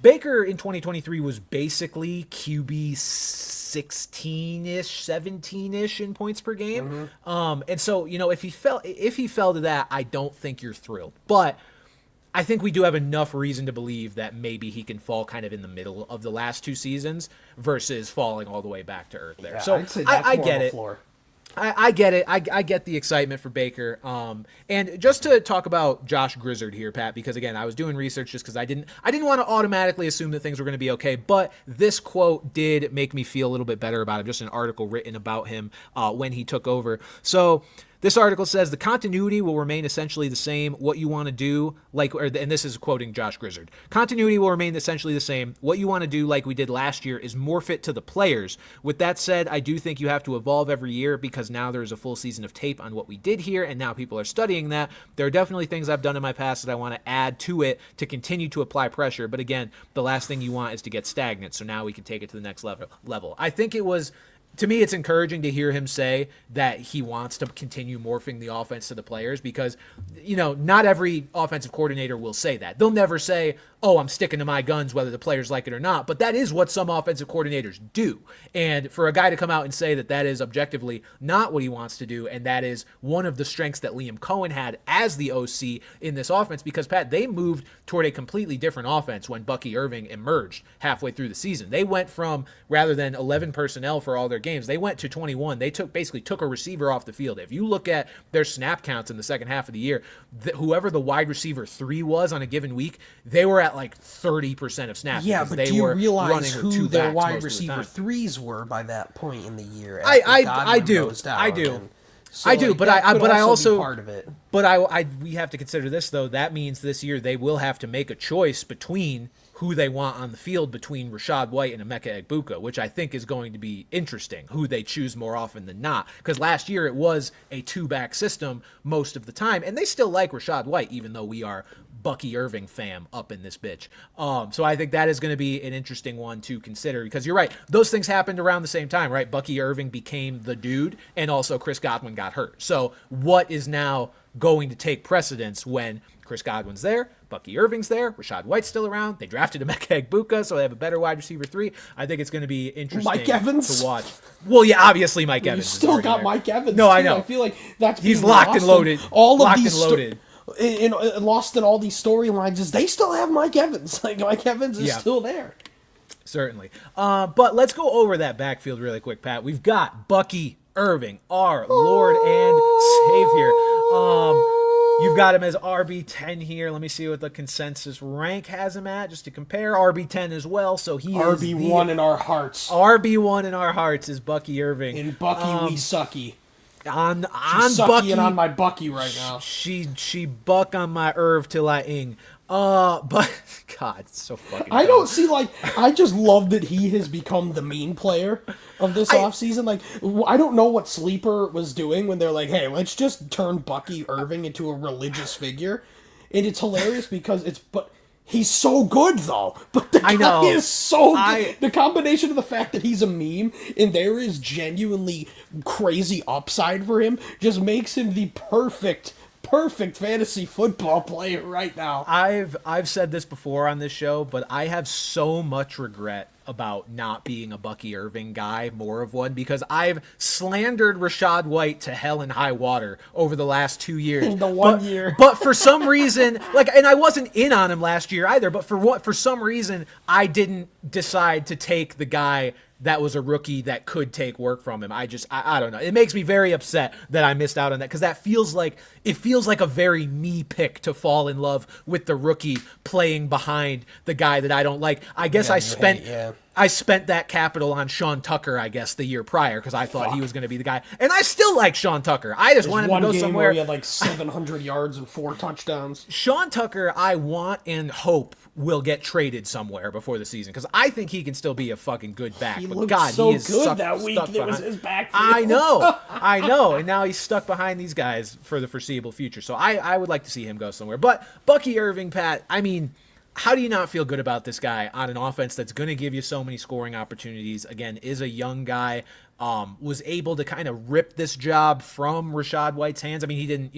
Baker in 2023 was basically QB 16-ish, 17-ish in points per game. Mm-hmm. And so, if he fell to that, I don't think you're thrilled. But I think we do have enough reason to believe that maybe he can fall kind of in the middle of the last 2 seasons versus falling all the way back to earth there. Yeah, so I'd say that's I more get of a it. Floor. I get it. I get the excitement for Baker. And just to talk about Josh Grizzard here, Pat, because again, I was doing research just because I didn't want to automatically assume that things were going to be okay. But this quote did make me feel a little bit better about him. Just an article written about him when he took over. So This article says the continuity will remain essentially the same. What you want to do, and this is quoting Josh Grizzard. Continuity will remain essentially the same. What you want to do, like we did last year, is morph it to the players. With that said, I do think you have to evolve every year because now there is a full season of tape on what we did here, and now people are studying that. There are definitely things I've done in my past that I want to add to it to continue to apply pressure. But again, the last thing you want is to get stagnant. So now we can take it to the next level. I think it was. To me, it's encouraging to hear him say that he wants to continue morphing the offense to the players because, not every offensive coordinator will say that. They'll never say, oh, I'm sticking to my guns whether the players like it or not, but that is what some offensive coordinators do. And for a guy to come out and say that that is objectively not what he wants to do, and that is one of the strengths that Liam Cohen had as the OC in this offense, because, Pat, they moved toward a completely different offense when Bucky Irving emerged halfway through the season. They went from, rather than 11 personnel for all their games, they went to 21. They basically took a receiver off the field. If you look at their snap counts in the second half of the year, whoever the wide receiver 3 was on a given week, they were at like 30% of snaps. Yeah, but they do you were realize running who their wide receiver receiver 3s were by that point in the year? I do, but I also part of it. But we have to consider this though. That means this year they will have to make a choice between who they want on the field between Rachaad White and Emeka Egbuka, which I think is going to be interesting, who they choose more often than not. Because last year it was a 2-back system most of the time, and they still like Rachaad White, even though we are Bucky Irving fam up in this bitch. So I think that is going to be an interesting one to consider, because you're right. Those things happened around the same time, right? Bucky Irving became the dude, and also Chris Godwin got hurt. So what is now going to take precedence when Chris Godwin's there, Bucky Irving's there, Rachaad White's still around, they drafted Emeka Egbuka, so they have a better wide receiver 3. I think it's going to be interesting Mike Evans? to watch. Well, yeah, obviously Mike Evans. You still got there. Mike Evans. No, too. I know. I feel like that's he's locked and loaded. All locked of these and loaded. Lost in all these storylines is they still have Mike Evans. Like Mike Evans is still there. Certainly. But let's go over that backfield really quick, Pat. We've got Bucky Irving, our Lord and Savior. You've got him as RB10 here. Let me see what the consensus rank has him at, just to compare. RB10 as well, so he is RB1 in our hearts. RB1 in our hearts is Bucky Irving. In Bucky, we sucky. On She's Bucky, and on my Bucky right now. She buck on my Irv till I ing. But God, it's so fucking. I don't see I just love that he has become the mean player of this offseason. Like, I don't know what Sleeper was doing when they're like, hey, let's just turn Bucky Irving into a religious figure, and it's hilarious because he's so good though. But the guy is so good. The combination of the fact that he's a meme and there is genuinely crazy upside for him just makes him the perfect fantasy football player right now. I've said this before on this show, but I have so much regret about not being a Bucky Irving guy, more of one, because I've slandered Rachaad White to hell and high water over the last 2 years. In the one year. But for some reason, and I wasn't in on him last year either, but for some reason, I didn't decide to take the guy that was a rookie that could take work from him. I don't know. It makes me very upset that I missed out on that, because that feels like a very me pick to fall in love with the rookie playing behind the guy that I don't like. I guess I spent that capital on Sean Tucker, I guess, the year prior, because I thought he was going to be the guy. And I still like Sean Tucker. I just want him to go somewhere. Where he had 700 yards and 4 touchdowns. Sean Tucker, I want and hope will get traded somewhere before the season, because I think he can still be a fucking good back. He but looked God, so he is good that week. It was his backfield. I know. And now he's stuck behind these guys for the foreseeable future. So I would like to see him go somewhere. But Bucky Irving, Pat, I mean, how do you not feel good about this guy on an offense that's going to give you so many scoring opportunities? Again, is a young guy, was able to kind of rip this job from Rachaad White's hands. I mean, he didn't,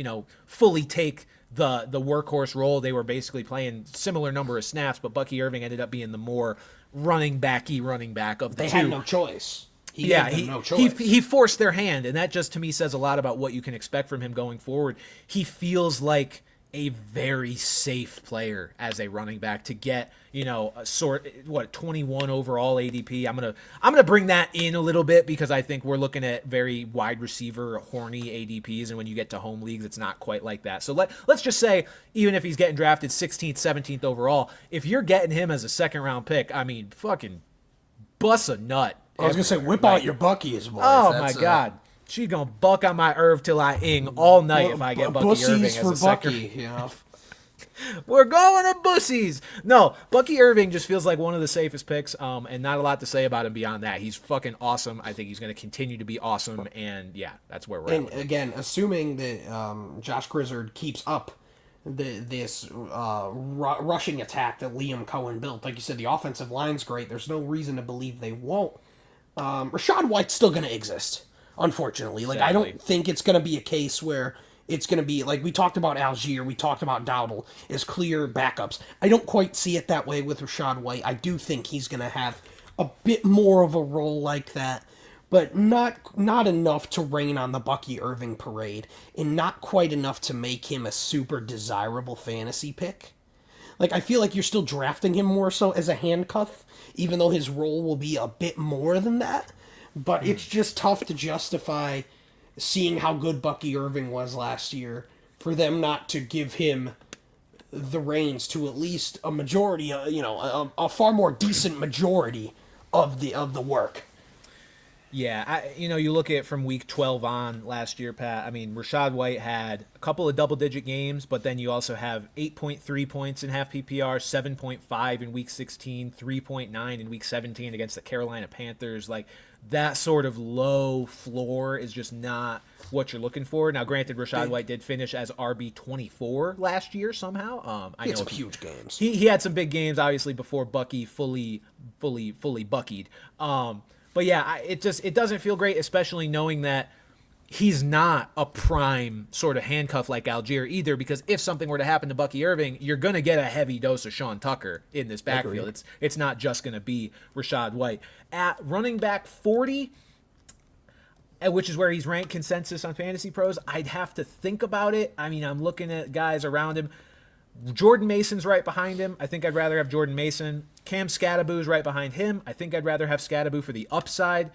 fully take the workhorse role. They were basically playing similar number of snaps, but Bucky Irving ended up being the more running back of the two. They had no choice. He forced their hand, and that just to me says a lot about what you can expect from him going forward. He feels like a very safe player as a running back to get, 21 overall ADP. I'm gonna bring that in a little bit, because I think we're looking at very wide receiver horny ADPs, and when you get to home leagues, it's not quite like that. So let's just say, even if he's getting drafted 16th, 17th overall, if you're getting him as a second round pick, I mean, fucking bust a nut. I was gonna say, whip out your Bucky's, boys. Oh my God. She's gonna buck on my Irv till I ing all night if I get Bucky Irving as a second. We're going to Bussies. No, Bucky Irving just feels like one of the safest picks, and not a lot to say about him beyond that. He's fucking awesome. I think he's going to continue to be awesome, and yeah, that's where we're at. And again, assuming that Josh Grizzard keeps up this rushing attack that Liam Cohen built, like you said, the offensive line's great. There's no reason to believe they won't. Rachaad White's still going to exist, unfortunately. Like, exactly. I don't think it's going to be a case where it's going to be, like we talked about Algier, we talked about Dowdle as clear backups. I don't quite see it that way with Rachaad White. I do think he's going to have a bit more of a role like that, but not enough to rain on the Bucky Irving parade, and not quite enough to make him a super desirable fantasy pick. Like, I feel like you're still drafting him more so as a handcuff, even though his role will be a bit more than that. But it's just tough to justify seeing how good Bucky Irving was last year for them not to give him the reins to at least a majority, a far more decent majority of the work. Yeah, you look at it from week 12 on last year, Pat. I mean, Rachaad White had a couple of double-digit games, but then you also have 8.3 points in half PPR, 7.5 in week 16, 3.9 in week 17 against the Carolina Panthers. Like, that sort of low floor is just not what you're looking for. Now, granted, Rachaad White did finish as RB24 last year somehow. He had some huge games. He had some big games, obviously, before Bucky fully buckied. But yeah, it doesn't feel great, especially knowing that he's not a prime sort of handcuff like Algier either, because if something were to happen to Bucky Irving, you're going to get a heavy dose of Sean Tucker in this backfield. It's not just going to be Rachaad White. At running back 40, which is where he's ranked consensus on Fantasy Pros, I'd have to think about it. I mean, I'm looking at guys around him. Jordan Mason's right behind him. I think I'd rather have Jordan Mason. Cam Scattaboo's right behind him. I think I'd rather have Scattaboo for the upside.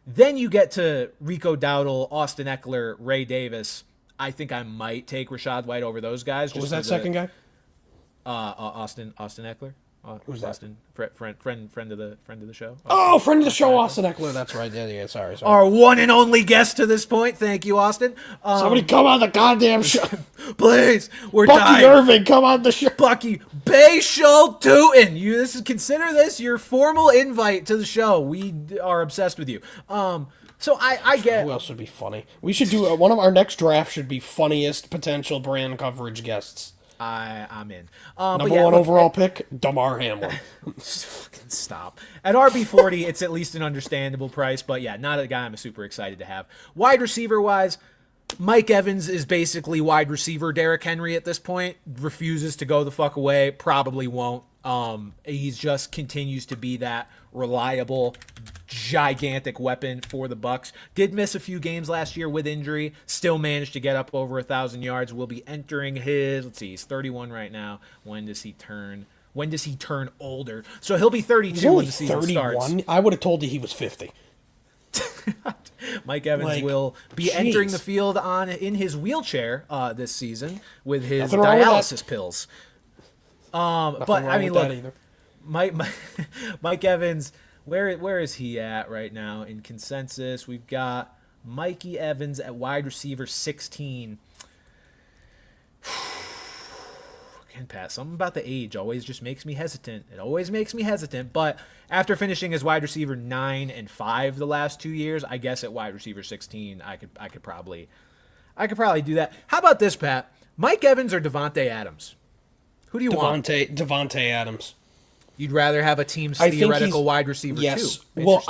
Then you get to Rico Dowdle, Austin Eckler, Ray Davis. I think I might take Rachaad White over those guys. What was that second guy? Austin Eckler. Who's Austin? Friend of the show. Friend of the show, Austin Eckler. That's right. Yeah. Sorry. Our one and only guest to this point. Thank you, Austin. Somebody come on the goddamn show, please. We're Bucky dying. Irving, come on the show. Bucky Bayshul Tootin. Consider this your formal invite to the show. We are obsessed with you. So I get. Who else would be funny? We should do one of our next drafts. Should be funniest potential brand coverage guests. I'm in. Number one overall pick, Damar Hamlin. Fucking stop. At RB40, it's at least an understandable price, but yeah, not a guy I'm super excited to have. Wide receiver wise, Mike Evans is basically wide receiver Derrick Henry at this point. Refuses to go the fuck away. Probably won't. He's just continues to be that reliable, gigantic weapon for the Bucs. Did miss a few games last year with injury. Still managed to get up over 1,000 yards. Will be entering his. Let's see, he's 31 right now. When does he turn older? So he'll be 32 when the season 31? starts. I would have told you he was 50. Mike Evans will be entering the field in his wheelchair this season with his dialysis pills. But I mean, look, Mike Evans, where is he at right now in consensus? We've got Mikey Evans at wide receiver 16. Again, Pat, something about the age always just makes me hesitant. It always makes me hesitant. But after finishing as wide receiver 9 and 5 the last 2 years, I guess at wide receiver 16, I could probably do that. How about this, Pat? Mike Evans or Devontae Adams? Who do you want? Devontae Adams. You'd rather have a team's theoretical wide receiver, yes. too. Well,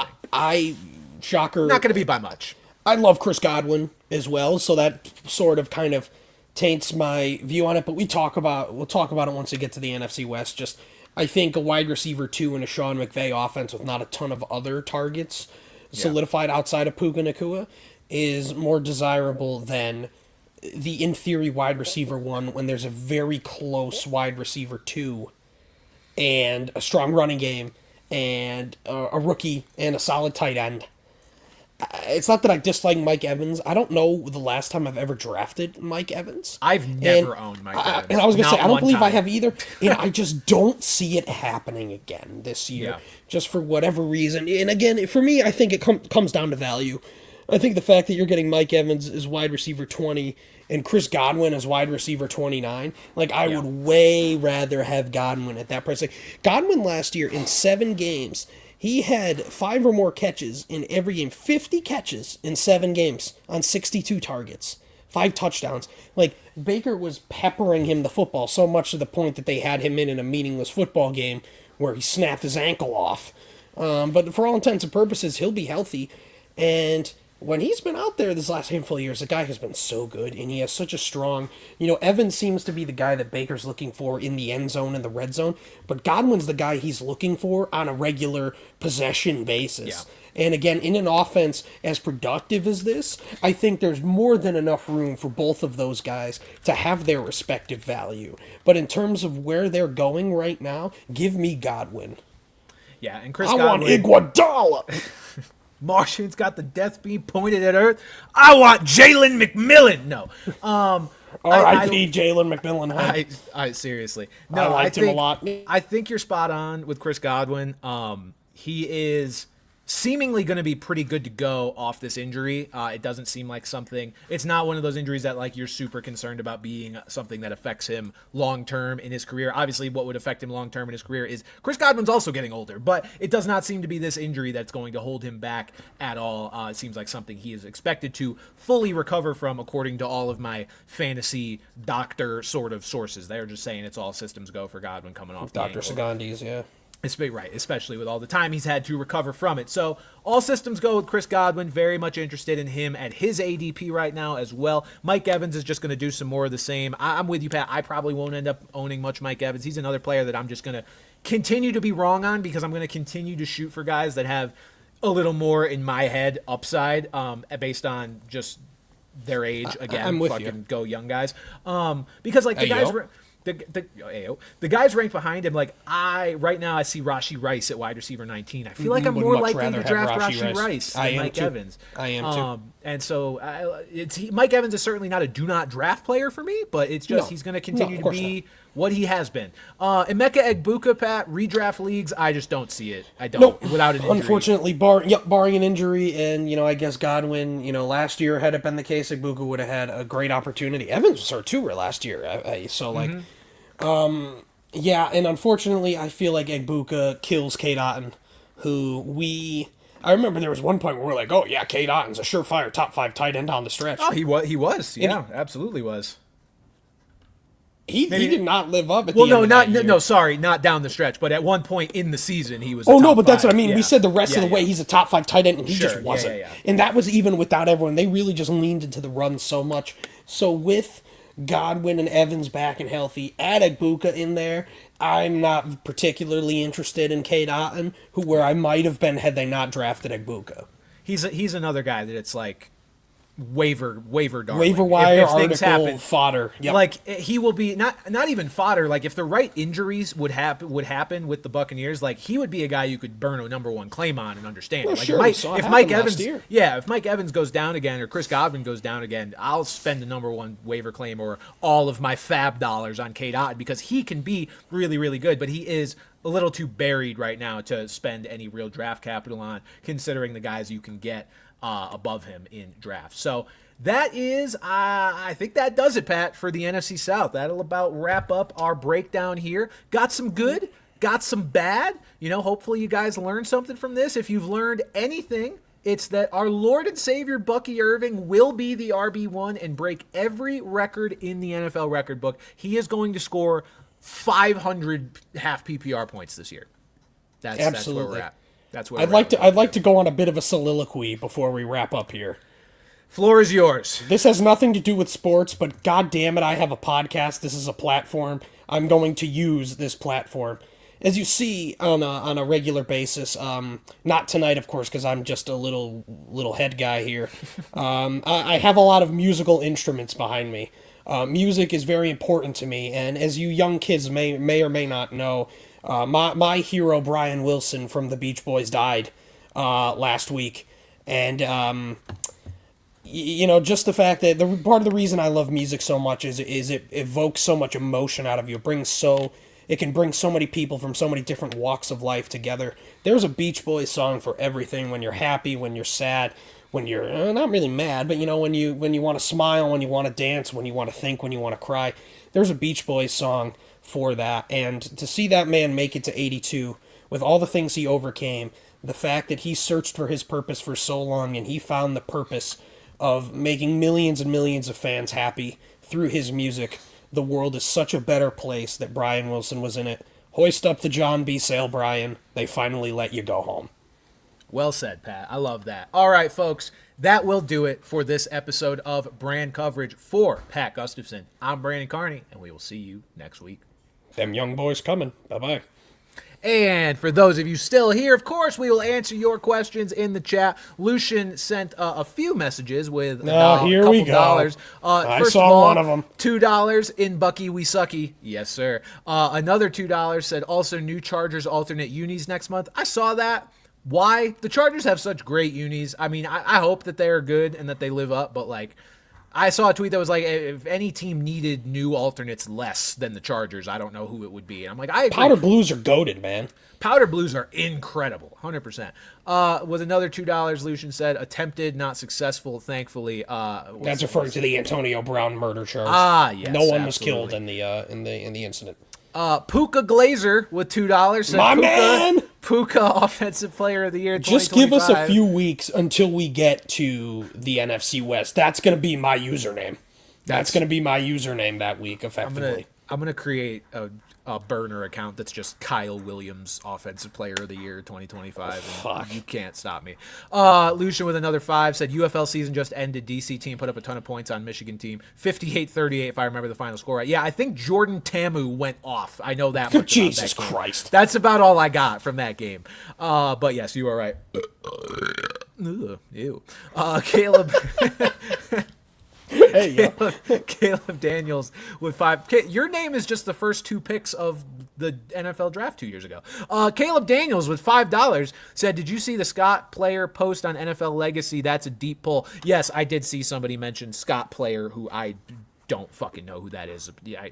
shocker. Not going to be by much. I love Chris Godwin as well, so that sort of kind of taints my view on it. But we'll talk about it once we get to the NFC West. Just, I think a wide receiver 2 in a Sean McVay offense with not a ton of other targets solidified outside of Puka Nacua is more desirable than the in theory wide receiver 1 when there's a very close wide receiver 2 and a strong running game and a rookie and a solid tight end. It's not that I dislike Mike Evans. I don't know the last time I've ever drafted Mike Evans. I've never owned Mike Evans. And I was going to say, I don't believe I have either. And I just don't see it happening again this year, just for whatever reason. And again, for me, I think it comes down to value. I think the fact that you're getting Mike Evans as wide receiver 20 and Chris Godwin as wide receiver 29, like I would way rather have Godwin at that price. Like Godwin last year in 7 games, he had 5 or more catches in every game, 50 catches in 7 games on 62 targets, 5 touchdowns. Like Baker was peppering him the football so much to the point that they had him in a meaningless football game where he snapped his ankle off. But for all intents and purposes, he'll be healthy. And when he's been out there this last handful of years, the guy has been so good, and he has such a strong... Evans seems to be the guy that Baker's looking for in the end zone and the red zone, but Godwin's the guy he's looking for on a regular possession basis. Yeah. And again, in an offense as productive as this, I think there's more than enough room for both of those guys to have their respective value. But in terms of where they're going right now, give me Godwin. Yeah, and Chris Godwin... want Iguodala! Martian's got the death beam pointed at Earth. I want Jalen McMillan. No. R.I.P. Jalen McMillan. I seriously. No, I liked him a lot. I think you're spot on with Chris Godwin. He is seemingly going to be pretty good to go off this injury. It doesn't seem like something... It's not one of those injuries that like you're super concerned about being something that affects him long-term in his career. Obviously, what would affect him long-term in his career is Chris Godwin's also getting older, but it does not seem to be this injury that's going to hold him back at all. It seems like something he is expected to fully recover from, according to all of my fantasy doctor sort of sources. They're just saying it's all systems go for Godwin coming off Dr. Sagandis, yeah. Right, especially with all the time he's had to recover from it. So all systems go with Chris Godwin. Very much interested in him at his ADP right now as well. Mike Evans is just going to do some more of the same. I'm with you, Pat. I probably won't end up owning much Mike Evans. He's another player that I'm just going to continue to be wrong on because I'm going to continue to shoot for guys that have a little more in my head upside based on just their age. Again, I'm with fucking you. Go young guys. Because like the guys... The guys ranked behind him, like right now I see Rashee Rice at wide receiver 19. I feel like I'm Would more much likely to rather draft have Rashee Rice I than am Mike too. Evans. I am too. And so Mike Evans is certainly not a do not draft player for me, but it's just he's going to continue to be what he has been. Emeka Egbuka, Pat, redraft leagues, I just don't see it. I don't. Nope. Without an injury. Unfortunately, barring an injury, and I guess Godwin, last year had it been the case, Egbuka would have had a great opportunity. Evans was hurt too last year, so like. Yeah, and unfortunately, I feel like Egbuka kills Cade Otton, I remember there was one point where we're like, oh yeah, Cade Otton's a surefire top 5 tight end down the stretch. Oh, he was. Yeah, absolutely was. He did not live up at well, the end of that year. Not down the stretch, but at one point in the season he was. Oh no, but that's what I mean. Yeah. We said the rest of the way he's a top 5 tight end, and he just wasn't. Yeah. And that was even without everyone. They really just leaned into the run so much. So with Godwin and Evans back and healthy, add Egbuka in there. I'm not particularly interested in Cade Otton, where I might have been had they not drafted Egbuka. He's another guy that it's like waiver darling. Waiver wire if things article happen, fodder. Yep. Like he will be not even fodder. Like if the right injuries would happen with the Buccaneers, like he would be a guy you could burn a number 1 claim on and understand. Well, like sure, if Mike Evans goes down again or Chris Godwin goes down again, I'll spend the number 1 waiver claim or all of my fab dollars on Cade Otton because he can be really, really good, but he is a little too buried right now to spend any real draft capital on, considering the guys you can get above him in drafts. So that is, I think that does it, Pat, for the NFC South. That'll about wrap up our breakdown here. Got some good, got some bad. Hopefully you guys learned something from this. If you've learned anything, it's that our Lord and Savior Bucky Irving will be the RB1 and break every record in the NFL record book. He is going to score 500 half PPR points this year. That's where we're at. That's where I'd like to go on a bit of a soliloquy before we wrap up here. Floor is yours. This has nothing to do with sports, but god damn it, I have a podcast. This is a platform. I'm going to use this platform. As you see on a regular basis, not tonight, of course, because I'm just a little head guy here. I have a lot of musical instruments behind me. Music is very important to me, and as you young kids may or may not know, my hero Brian Wilson from the Beach Boys died last week, and just the fact that part of the reason I love music so much is it evokes so much emotion out of you. It can bring so many people from so many different walks of life together. There's a Beach Boys song for everything. When you're happy, when you're sad, when you're not really mad, but when you want to smile, when you want to dance, when you want to think, when you want to cry. There's a Beach Boys song for that, and to see that man make it to 82 with all the things he overcame, the fact that he searched for his purpose for so long and he found the purpose of making millions and millions of fans happy through his music. The world is such a better place that Brian Wilson was in it. Hoist up the John B. Sale, Brian. They finally let you go home. Well said, Pat. I love that. All right, folks, that will do it for this episode of Brand Coverage for Pat Gustafson. I'm Brandon Carney, and we will see you next week. Them young boys coming. Bye-bye. And for those of you still here, of course, we will answer your questions in the chat. Lucian sent a few messages with here couple we go. dollars. I First saw of all, one of them. $2 in Bucky We Sucky. Yes, sir. Another $2 said also new Chargers alternate unis next month. I saw that. Why? The Chargers have such great unis. I mean, I hope that they are good and that they live up, but like, I saw a tweet that was like, if any team needed new alternates less than the Chargers, I don't know who it would be. And I'm like, I agree. Powder Blues are goated, man. Powder Blues are incredible, 100%. With another $2, Lucian said, attempted, not successful, thankfully. That's referring to the Antonio Brown murder charge. Yes, no one was absolutely. killed in the incident. Puka Glazer with $2 said, My man! Puka Offensive Player of the Year 2025. Just give us a few weeks until we get to the NFC West. That's going to be my username. That's going to be my username that week, effectively. I'm gonna create a burner account that's just Kyle Williams Offensive Player of the Year 2025. And Fuck. You can't stop me. Lucian with another 5 said UFL season just ended. DC team put up a ton of points on Michigan team. 58-38 if I remember the final score right. Yeah, I think Jordan Tamu went off. I know that much. Jesus about that game. Christ. That's about all I got from that game. But yes, you are right. Ew. Caleb. Hey, Caleb Daniels with 5. Your name is just the first 2 picks of the NFL draft 2 years ago. Caleb Daniels with $5 said, did you see the Scott Player post on NFL Legacy? That's a deep pull. Yes, I did see somebody mention Scott Player, who I don't fucking know who that is. Yeah,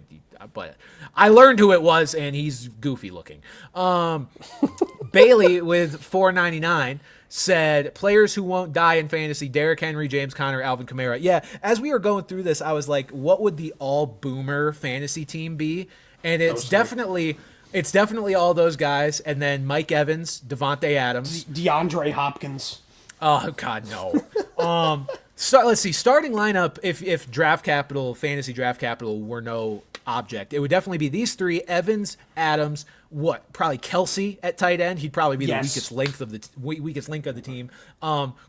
but I learned who it was, and he's goofy looking. Bailey with $4.99 said, players who won't die in fantasy, Derrick Henry, James Conner, Alvin Kamara. Yeah, as we were going through this, I was like, what would the all-boomer fantasy team be? And it's definitely all those guys, and then Mike Evans, Devontae Adams. DeAndre Hopkins. Oh, God, no. So let's see, starting lineup, if fantasy draft capital were no object, it would definitely be these 3, Evans, Adams, probably Kelsey at tight end. He'd probably be the weakest link of the team.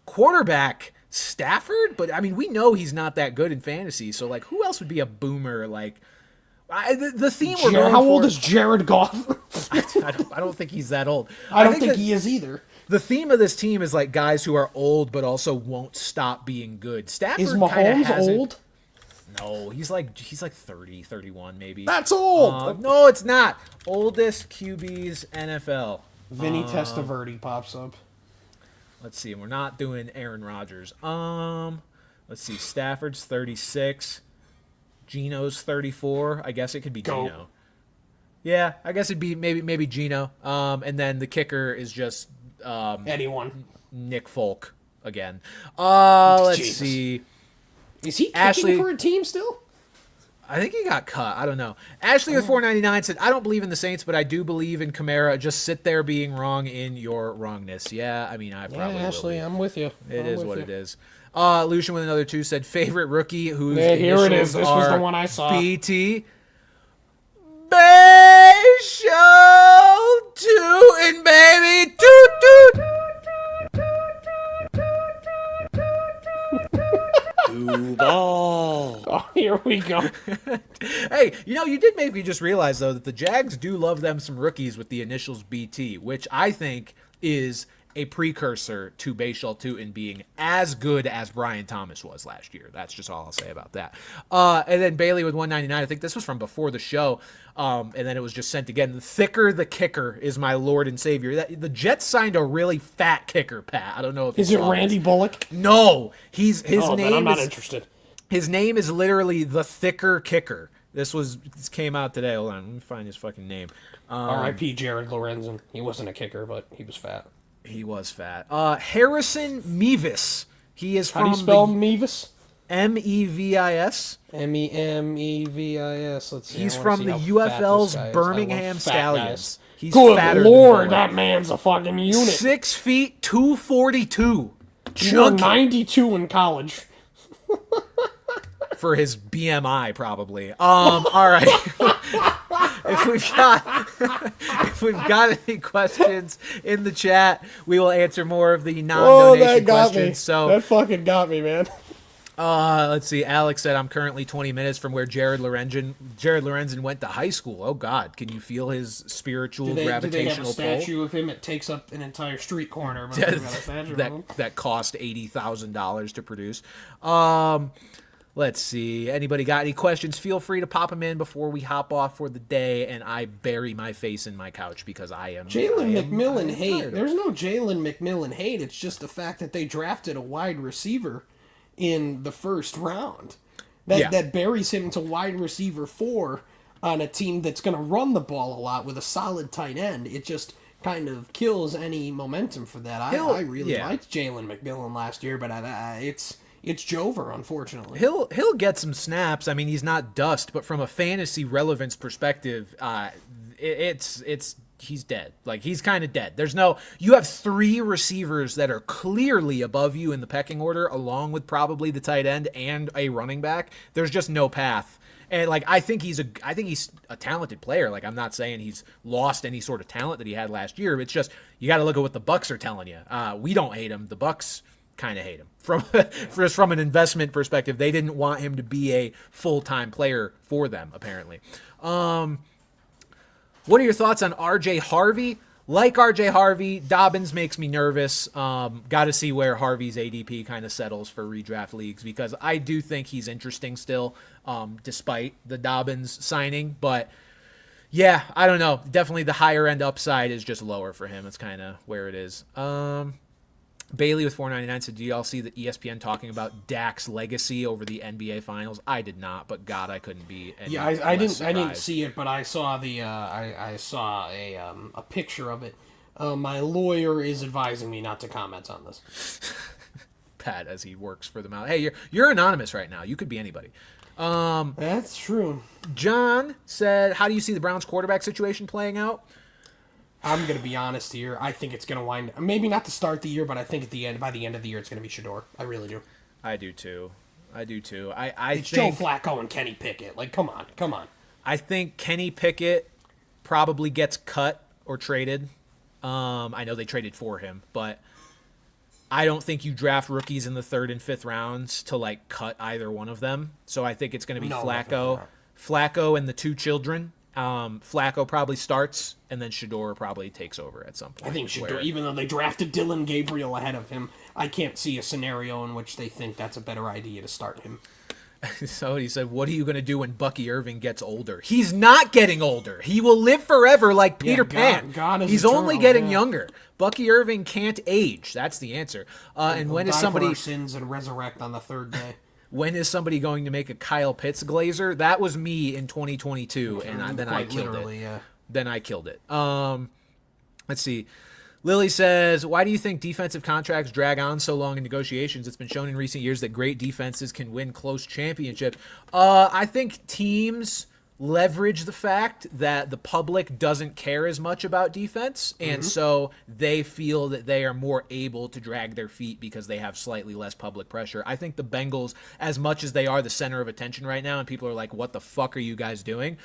Quarterback, Stafford, but I mean, we know he's not that good in fantasy, so like, who else would be a boomer? Like, the theme we're going How for, old is Jared Goff? I don't think he's that old. I don't think he is either. The theme of this team is like guys who are old but also won't stop being good. Stafford Is Mahomes old? No, he's like 30, 31 maybe. That's old. No, it's not. Oldest QBs NFL. Vinny Testaverde pops up. Let's see. We're not doing Aaron Rodgers. Let's see. Stafford's 36. Geno's 34. I guess it could be Geno. Yeah, I guess it'd be maybe Geno. And then the kicker is just anyone. Nick Folk again. Let's Jesus. see. Is he Ashley, kicking for a team still? I think he got cut. I don't know. Ashley with $4.99 said, I don't believe in the Saints, but I do believe in Kamara. Just sit there being wrong in your wrongness. Yeah, I mean, I probably will. Ashley, I'm with you. It is what it is. Lucian with another 2 said, favorite rookie whose here it is. This was the are one I saw. BT. Show 2 and baby. Toot. Duval. Oh, here we go. Hey, you did make me just realize, though, that the Jags do love them some rookies with the initials BT, which I think is a precursor to Bashal Tutin being as good as Brian Thomas was last year. That's just all I'll say about that. And then Bailey with $1.99. I think this was from before the show. And then it was just sent again. The thicker the kicker is my Lord and Savior. The Jets signed a really fat kicker, Pat. I don't know if is it Randy Bullock? No, his name. I'm not interested. His name is literally the thicker kicker. This came out today. Hold on, let me find his fucking name. R.I.P. Jared Lorenzen. He wasn't a kicker, but he was fat. He was fat. Harrison Mevis He is How from do you spell Mevis? Mevis. Mevis. Let's see. He's I wanna from see the how fat UFL's this guy is. I Birmingham love fat Stallions. guys. He's Good fatter Lord, than that man's a fucking unit. 6 feet 242. You were Chunky 92 in college. for his BMI, probably. All right. if we've got any questions in the chat, we will answer more of the non-donation questions. So that fucking got me, man. let's see. Alex said, I'm currently 20 minutes from where Jared Lorenzen went to high school. Oh, God. Can you feel his spiritual gravitational do they have a pull? statue of him? It takes up an entire street corner. But they've got a statue of him. that cost $80,000 to produce. Let's see. Anybody got any questions? Feel free to pop them in before we hop off for the day, and I bury my face in my couch because I am Jalen McMillan hate. tired. There's no Jalen McMillan hate. It's just the fact that they drafted a wide receiver in the first round. That buries him to wide receiver 4 on a team that's going to run the ball a lot with a solid tight end. It just kind of kills any momentum for that. I really liked Jalen McMillan last year, but it's Jover, unfortunately. He'll get some snaps. I mean, he's not dust, but from a fantasy relevance perspective, he's dead. Like, he's kind of dead. You have 3 receivers that are clearly above you in the pecking order, along with probably the tight end and a running back. There's just no path. And I think he's a talented player. Like, I'm not saying he's lost any sort of talent that he had last year. It's just, you got to look at what the Bucs are telling you. We don't hate him. The Bucs kind of hate him from an investment perspective. They didn't want him to be a full-time player for them, apparently. What are your thoughts on RJ Harvey? Like RJ Harvey, Dobbins makes me nervous. Got to see where Harvey's ADP kind of settles for redraft leagues, because I do think he's interesting still, despite the Dobbins signing. But yeah, I don't know. Definitely the higher end upside is just lower for him. It's kind of where it is. Bailey with $4.99 said, do y'all see the ESPN talking about Dak's legacy over the NBA Finals? I did not, but God, I couldn't be any I didn't surprised. I didn't see it, but I saw I saw a picture of it. My lawyer is advising me not to comment on this. Pat, as he works for the mouth. Hey, you're anonymous right now. You could be anybody. That's true. John said, how do you see the Browns quarterback situation playing out? I'm going to be honest here. I think it's going to wind – maybe not to start the year, but I think by the end of the year it's going to be Shador. I really do. I do too. It's think, Joe Flacco and Kenny Pickett. Like, come on. I think Kenny Pickett probably gets cut or traded. I know they traded for him, but I don't think you draft rookies in the 3rd and 5th rounds to, cut either one of them. So I think it's going to be Flacco and the 2 children. Flacco probably starts, and then Shador probably takes over at some point. I think Shador, even though they drafted Dylan Gabriel ahead of him, I can't see a scenario in which they think that's a better idea to start him. So he said, what are you going to do when Bucky Irving gets older? He's not getting older. He will live forever like Peter Pan. He's eternal, only getting younger. Bucky Irving can't age. That's the answer. And when is somebody... sins and resurrect on the 3rd day. When is somebody going to make a Kyle Pitts glazer? That was me in 2022, and then I killed it. Yeah. Then I killed it. Let's see. Lily says, why do you think defensive contracts drag on so long in negotiations? It's been shown in recent years that great defenses can win close championships. I think teams leverage the fact that the public doesn't care as much about defense, and so they feel that they are more able to drag their feet because they have slightly less public pressure. I think the Bengals, as much as they are the center of attention right now and people are like, what the fuck are you guys doing?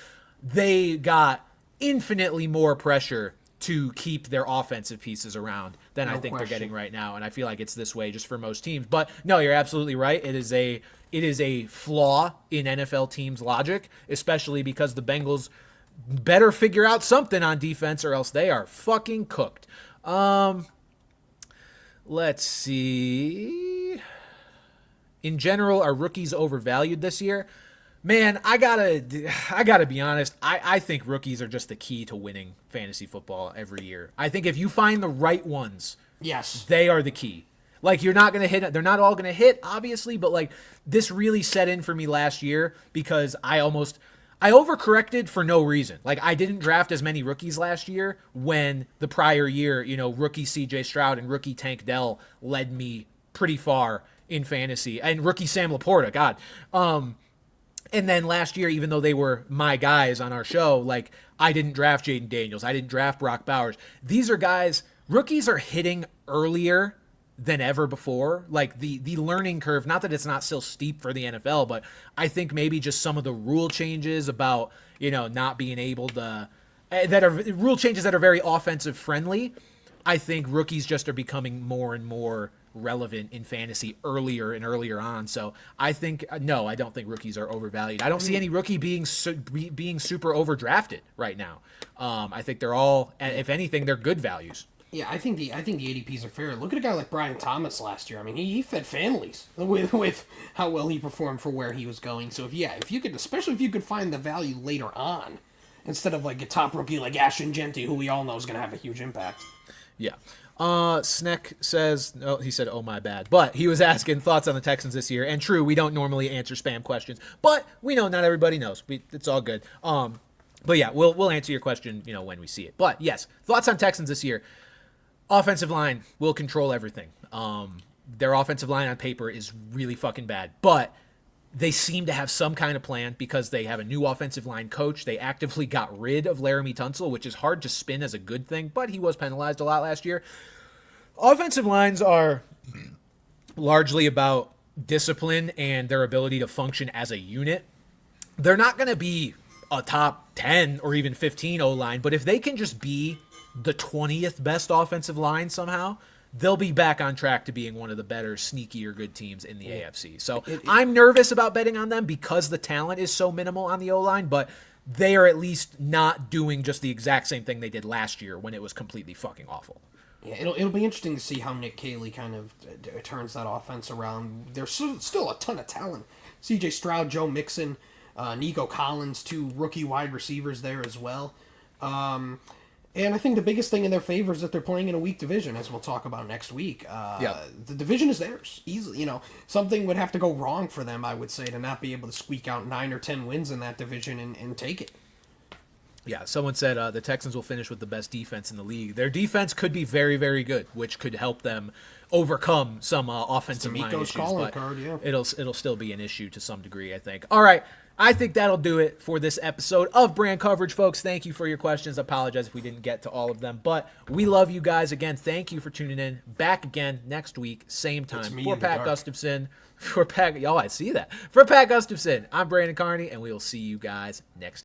They got infinitely more pressure to keep their offensive pieces around than I think they're getting right now, and I feel like it's this way just for most teams. But no, you're absolutely right. It is a flaw in NFL teams' logic, especially because the Bengals better figure out something on defense or else they are fucking cooked. Let's see. In general, are rookies overvalued this year? Man, I gotta be honest. I think rookies are just the key to winning fantasy football every year. I think if you find the right ones, yes, they are the key. Like, you're not going to hit, they're not all going to hit, obviously, but this really set in for me last year because I overcorrected for no reason. I didn't draft as many rookies last year when the prior year, rookie CJ Stroud and rookie Tank Dell led me pretty far in fantasy. And rookie Sam Laporta, God. And then last year, even though they were my guys on our show, like I didn't draft Jaden Daniels. I didn't draft Brock Bowers. These are guys, rookies are hitting earlier than ever before. Like the learning curve, not that it's not still steep for the NFL, but I think maybe just some of the rule changes about, not being able to, that are rule changes that are very offensive friendly. I think rookies just are becoming more and more relevant in fantasy earlier and earlier on. So I think, no, I don't think rookies are overvalued. I don't see any rookie being super overdrafted right now. I think they're all, if anything, they're good values. Yeah, I think the ADPs are fair. Look at a guy like Brian Thomas last year. I mean, he fed families with how well he performed for where he was going. So especially if you could find the value later on, instead of like a top rookie like Ashton Genty, who we all know is going to have a huge impact. Yeah. Sneck says, no, he said, oh my bad. But he was asking thoughts on the Texans this year. And true, we don't normally answer spam questions, but we know not everybody knows. It's all good. But yeah, we'll answer your question, when we see it. But yes, thoughts on Texans this year. Offensive line will control everything. Their offensive line on paper is really fucking bad, but they seem to have some kind of plan because they have a new offensive line coach. They actively got rid of Laramie Tunsil, which is hard to spin as a good thing, but he was penalized a lot last year. Offensive lines are largely about discipline and their ability to function as a unit. They're not going to be a top 10 or even 15 O-line, but if they can just be the 20th best offensive line somehow, they'll be back on track to being one of the better, sneakier good teams in the AFC. So I'm nervous about betting on them because the talent is so minimal on the O-line, but they are at least not doing just the exact same thing they did last year when it was completely fucking awful. Yeah, it'll be interesting to see how Nick Caley kind of turns that offense around. There's still a ton of talent. C.J. Stroud, Joe Mixon, Nico Collins, 2 rookie wide receivers there as well. And I think the biggest thing in their favor is that they're playing in a weak division, as we'll talk about next week. The division is theirs, easily. Something would have to go wrong for them, I would say, to not be able to squeak out 9 or 10 wins in that division and take it. Yeah, someone said the Texans will finish with the best defense in the league. Their defense could be very, very good, which could help them overcome some offensive line issues. But it'll still be an issue to some degree, I think. All right. I think that'll do it for this episode of Brand Coverage, folks. Thank you for your questions. I apologize if we didn't get to all of them, but we love you guys. Again, thank you for tuning in. Back again next week, same time. For Pat Gustafson, for Pat Gustafson, I'm Brandon Carney, and we will see you guys next